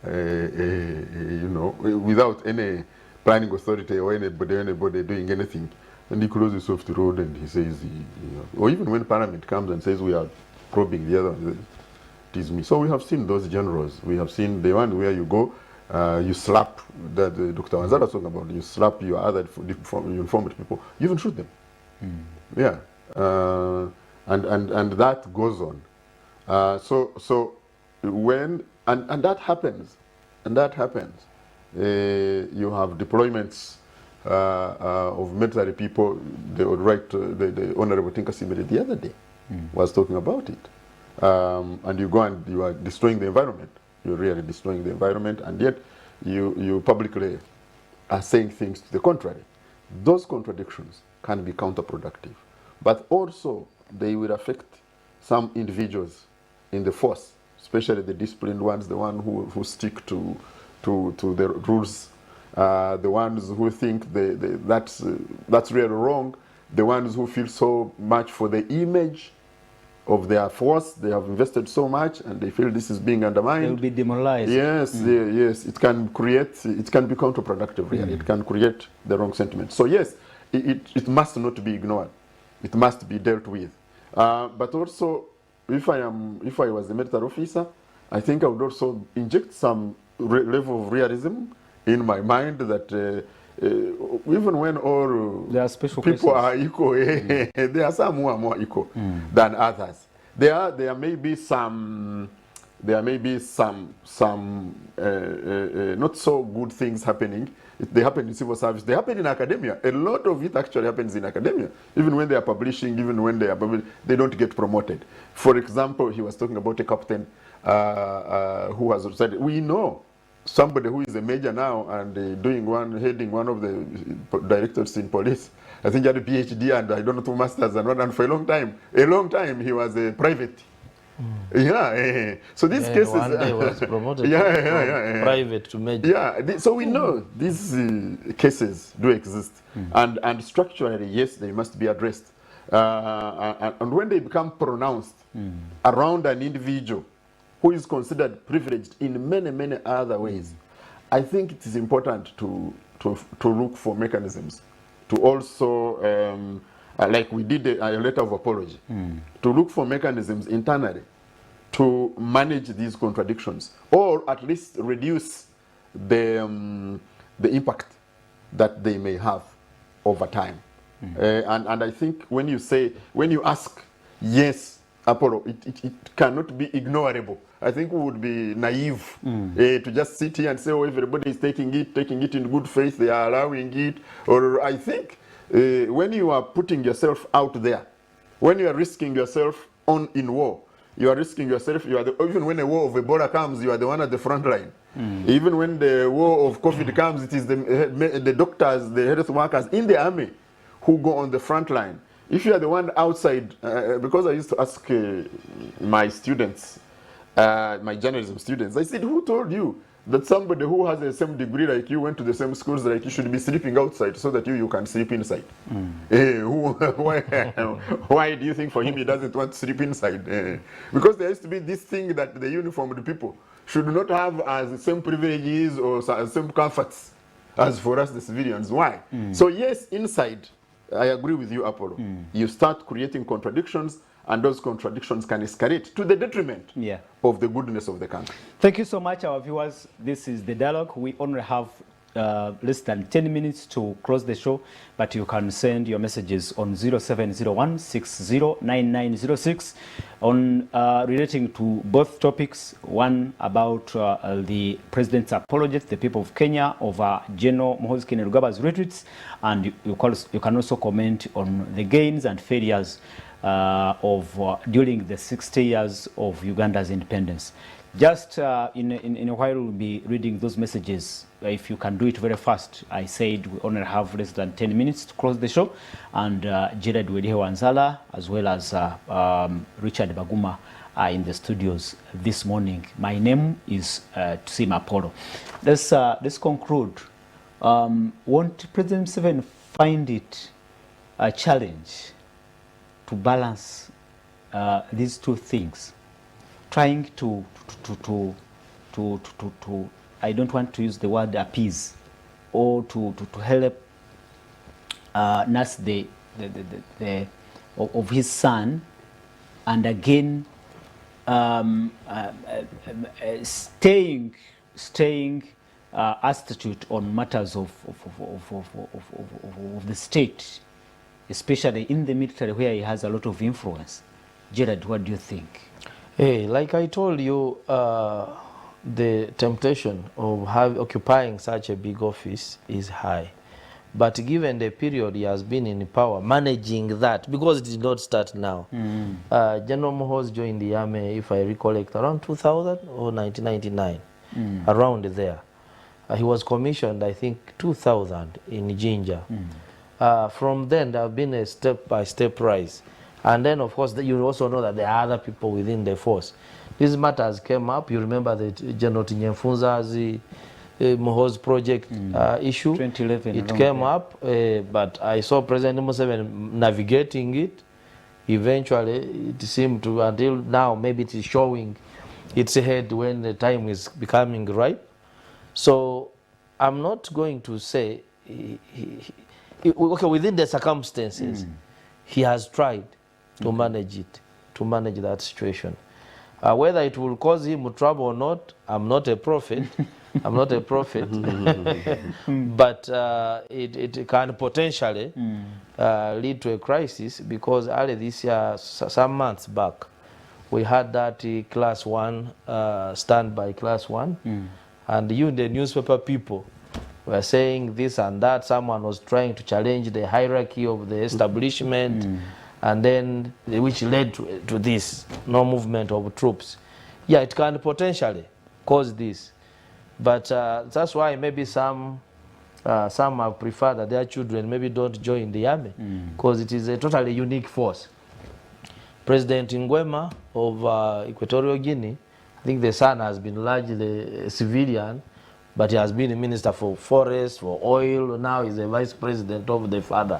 you know, without any planning authority or anybody doing anything. And he closes off the road and he says, you know, or even when Parliament comes and says we are probing the other one, it is me. So we have seen those generals. We have seen the one where you go, you slap, that Dr. Wanzala was talking about, you slap your other uniformed people, you even shoot them. Yeah. And that goes on. So when, and that happens, you have deployments of military people. They would write, the Honorable Tinka Simere the other day was talking about it. And you go and you are destroying the environment. You're really destroying the environment, and yet you publicly are saying things to the contrary. Those contradictions can be counterproductive, but also they will affect some individuals in the force, especially the disciplined ones, the ones who stick to the rules, the ones who think that's really wrong, the ones who feel so much for the image of their force. They have invested so much and they feel this is being undermined. They'll be demoralized. Yes, yes. It can be counterproductive, really. It can create the wrong sentiment. So yes, it must not be ignored. It must be dealt with. But also, if I was a military officer, I think I would also inject some level of realism in my mind that even when all there are special people cases. are equal, there are some who are more equal than others. There may be some not so good things happening. They happen in civil service. They happen in academia. A lot of it actually happens in academia. Even when they are publishing, even when they are publishing, they don't get promoted. For example, he was talking about a captain who has said, we know somebody who is a major now and heading one of the directors in police. I think he had a PhD and I don't know, 2 masters and for a long time he was a private. Yeah, so these cases. One day was promoted from private to major. Yeah, so we know these cases do exist, and structurally, yes, they must be addressed. And when they become pronounced around an individual who is considered privileged in many other ways, I think it is important to look for mechanisms to also, like we did a letter of apology, to look for mechanisms internally to manage these contradictions, or at least reduce the impact that they may have over time. And I think when you ask, yes, Apollo, it cannot be ignorable. I think we would be naive to just sit here and say, oh, everybody is taking it in good faith, they are allowing it. Or I think when you are putting yourself out there, when you are risking yourself in war, you are risking yourself. Even when a war of Ebola comes, you are the one at the front line. Even when the war of COVID comes, it is the doctors, the health workers in the army who go on the front line. If you are the one outside, because I used to ask my students, my journalism students, I said, who told you that somebody who has the same degree like you, went to the same schools like you, should be sleeping outside so that you can sleep inside? Why do you think for him he doesn't want to sleep inside? Because there used to be this thing that the uniformed people should not have as the same privileges or as same comforts as for us the civilians. Why? So yes, inside, I agree with you, Apollo. You start creating contradictions, and those contradictions can escalate to the detriment of the goodness of the country. Thank you so much, our viewers. This is The Dialogue. We only have less than 10 minutes to close the show, but you can send your messages on 0701-609906 on relating to both topics. One about the President's apology to the people of Kenya over General Muhoozi Kainerugaba's retreats, and you can also comment on the gains and failures during the 60 years of Uganda's independence. Just in a while, we'll be reading those messages. If you can do it very fast. I said we only have less than 10 minutes to close the show. And Jared Wanzala, as well as Richard Baguma, are in the studios this morning. My name is Tusima Apollo. Let's conclude. Won't President Museveni find it a challenge to balance these two things, trying to I don't want to use the word appease, or to help nurse of his son, and again staying astute on matters of the state, especially in the military where he has a lot of influence. Gerard, what do you think? Hey, like I told you, the temptation of occupying such a big office is high. But given the period he has been in power, managing that, because it did not start now. General Mohoz joined the army, if I recollect, around 2000 or 1999, around there. He was commissioned, I think, 2000 in Jinja. From then, there have been a step-by-step rise. And then, of course, you also know that there are other people within the force. These matters came up. You remember the General Tinyemfunza's Mohoz project issue. 2011. It came up, but I saw President Museveni navigating it. Eventually, it seemed to, until now, maybe it is showing its head when the time is becoming ripe. So I'm not going to say, okay, within the circumstances, he has tried to manage it, to manage that situation. Whether it will cause him trouble or not, I'm not a prophet. I'm not a prophet. But it can potentially lead to a crisis, because early this year, some months back, we had that class 1, standby class 1, and you, the newspaper people, were saying this and that. Someone was trying to challenge the hierarchy of the establishment, and then which led to this no movement of troops. Yeah, it can potentially cause this, but that's why maybe some have preferred that their children maybe don't join the army, because it is a totally unique force. President Ngwema of Equatorial Guinea, I think the son has been largely a civilian, but he has been a minister for forests, for oil. Now he's a vice president of the father.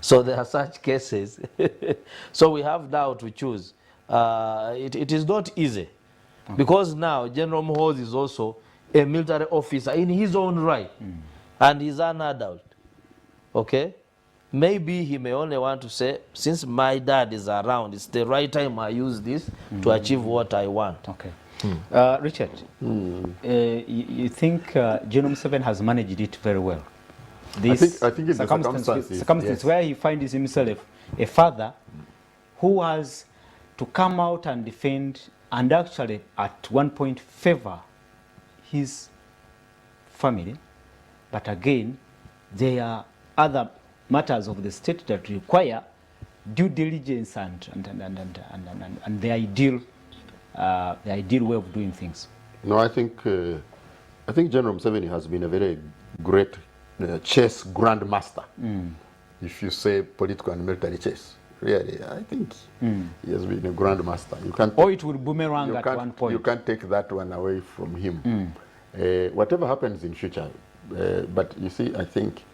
So there are such cases. So we have now to choose. It is not easy, because now General Mohoz is also a military officer in his own right, and he's an adult. Okay? Maybe he may only want to say, since my dad is around, it's the right time I use this to achieve what I want. Okay. Richard, you think General Museveni has managed it very well? This I think in the circumstances yes, where he finds himself a father who has to come out and defend, and actually at one point favor his family, but again there are other matters of the state that require due diligence and the ideal way of doing things. No, I think General Museveni has been a very great chess grandmaster. If you say political and military chess, really, I think he has been a grandmaster. You can't. Or it will boomerang at one point. You can't take that one away from him. Whatever happens in future, but you see, I think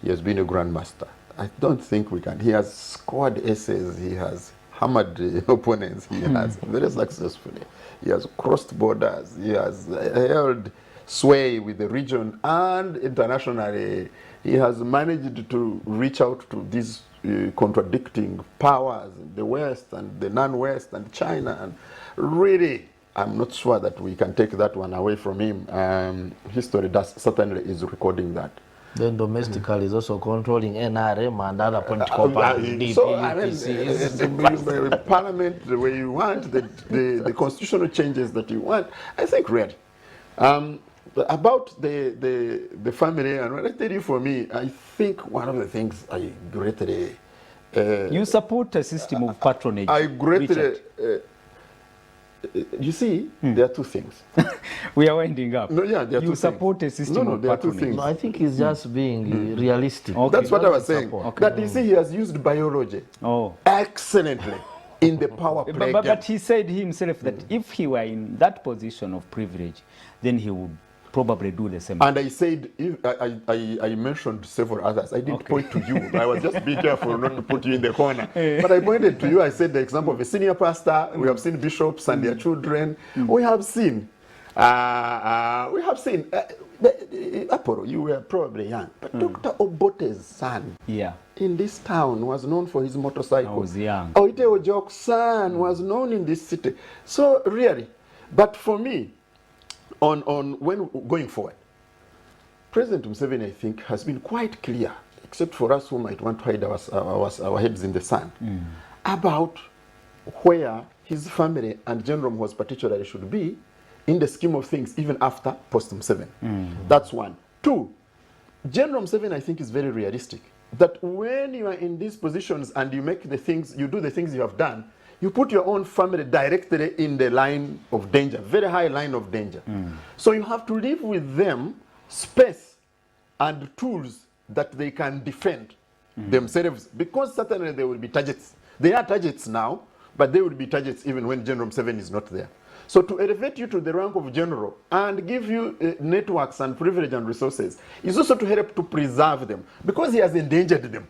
he has been a grandmaster. I don't think we can. He has scored aces. He has hammered opponents. He has very successfully. He has crossed borders. He has held sway with the region and internationally. He has managed to reach out to these contradicting powers, the West and the non-West and China. And really, I'm not sure that we can take that one away from him. History certainly is recording that. Then domestically is also controlling NRM and other political parties. So, I mean, Parliament, the way you want, the constitutional changes that you want, I think really. About the family, and what I tell you, for me, I think one of the things I greatly... you support a system of patronage. I greatly... you see, there are two things. We are winding up. No, yeah, there are you support a system of there are two patronage. things. No, I think he's just being realistic. Okay. That's what I was saying. Okay. That you see, he has used biology excellently in the power play. But he said himself that if he were in that position of privilege, then he would probably do the same. And I said, I mentioned several others. I didn't point to you. I was just being careful not to put you in the corner. But I pointed to you. I said the example of a senior pastor. We have seen bishops and their children. We have seen. We have seen, Apollo, you were probably young, but Dr. Obote's son in this town was known for his motorcycle. I was young. Oite Ojok's son was known in this city. So really, but for me, on when going forward, President Museveni, I think, has been quite clear, except for us who might want to hide our heads in the sand, about where his family and General Muhoozi particularly should be in the scheme of things, even after post-Museveni. That's one. Two, General Museveni, I think, is very realistic. That when you are in these positions and you make the things, you do the things you have done, you put your own family directly in the line of danger, very high line of danger. So you have to live with them space and tools that they can defend themselves, because certainly they will be targets. They are targets now, but they will be targets even when General Museveni is not there. So to elevate you to the rank of general and give you networks and privilege and resources is also to help to preserve them, because he has endangered them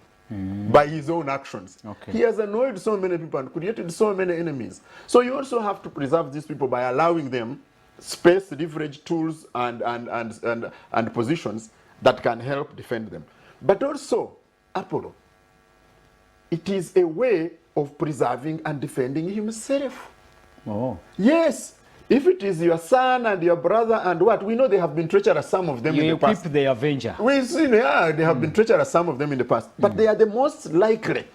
by his own actions. He has annoyed so many people and created so many enemies. So you also have to preserve these people by allowing them space, leverage, tools, and positions that can help defend them. But also, Apollo, it is a way of preserving and defending himself. Yes. If it is your son and your brother and what, we know they have been treacherous, some of them in the past. You keep the avenger. We see, they have been treacherous, some of them in the past. But they are the most likely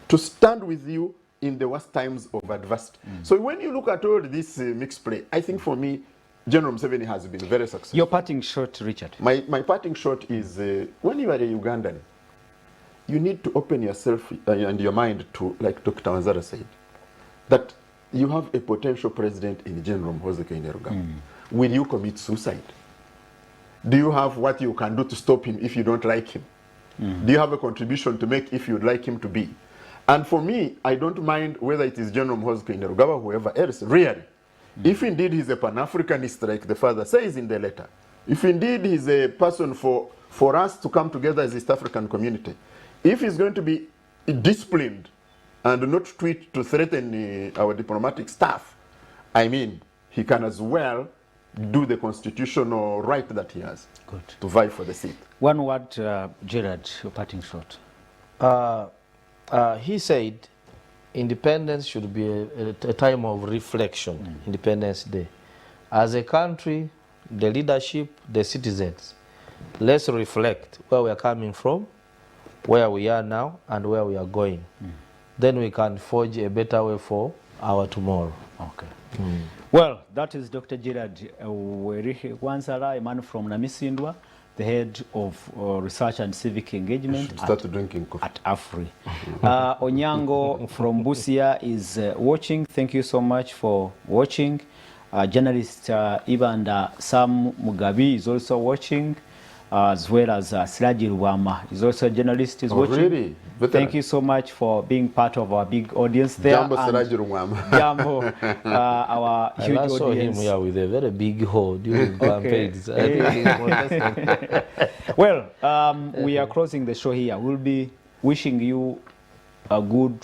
to stand with you in the worst times of adversity. So when you look at all this mixed play, I think for me, General Museveni has been very successful. Your parting shot, Richard. My parting shot is, when you are a Ugandan, you need to open yourself and your mind to, like Dr. Wanzara said, that you have a potential president in General Muhoozi Kainerugaba. Will you commit suicide? Do you have what you can do to stop him if you don't like him? Do you have a contribution to make if you'd like him to be? And for me, I don't mind whether it is General Muhoozi Kainerugaba or whoever else, really. If indeed he's a Pan-Africanist, like the father says in the letter, if indeed he's a person for us to come together as East African community, if he's going to be disciplined and not tweet to threaten our diplomatic staff, I mean, he can as well do the constitutional right that he has to vie for the seat. One word, Gerard, your parting shot. He said independence should be a time of reflection, Independence Day. As a country, the leadership, the citizens, let's reflect where we are coming from, where we are now, and where we are going. Then we can forge a better way for our tomorrow. Well, that is Dr. Gerard Wanzara, a man from Namisindwa, the head of research and civic engagement at AFRI. Onyango from Busia is watching. Thank you so much for watching. Journalist Ibanda Sam Mugabi is also watching, as well as Siraji Rwama is also a journalist, is watching. Really? Thank you so much for being part of our big audience there. Jambo Siraji Rwama. Jambo, our huge audience. I saw him here with a very big hole during campaigns. Well, we are closing the show here. We'll be wishing you a good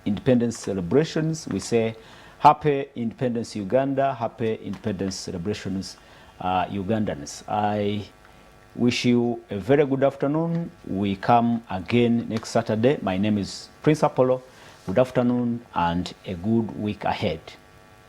independence celebrations. We say Happy Independence Uganda, Happy Independence celebrations Ugandans. I wish you a very good afternoon. We come again next Saturday. My name is Prince Apollo. Good afternoon and a good week ahead.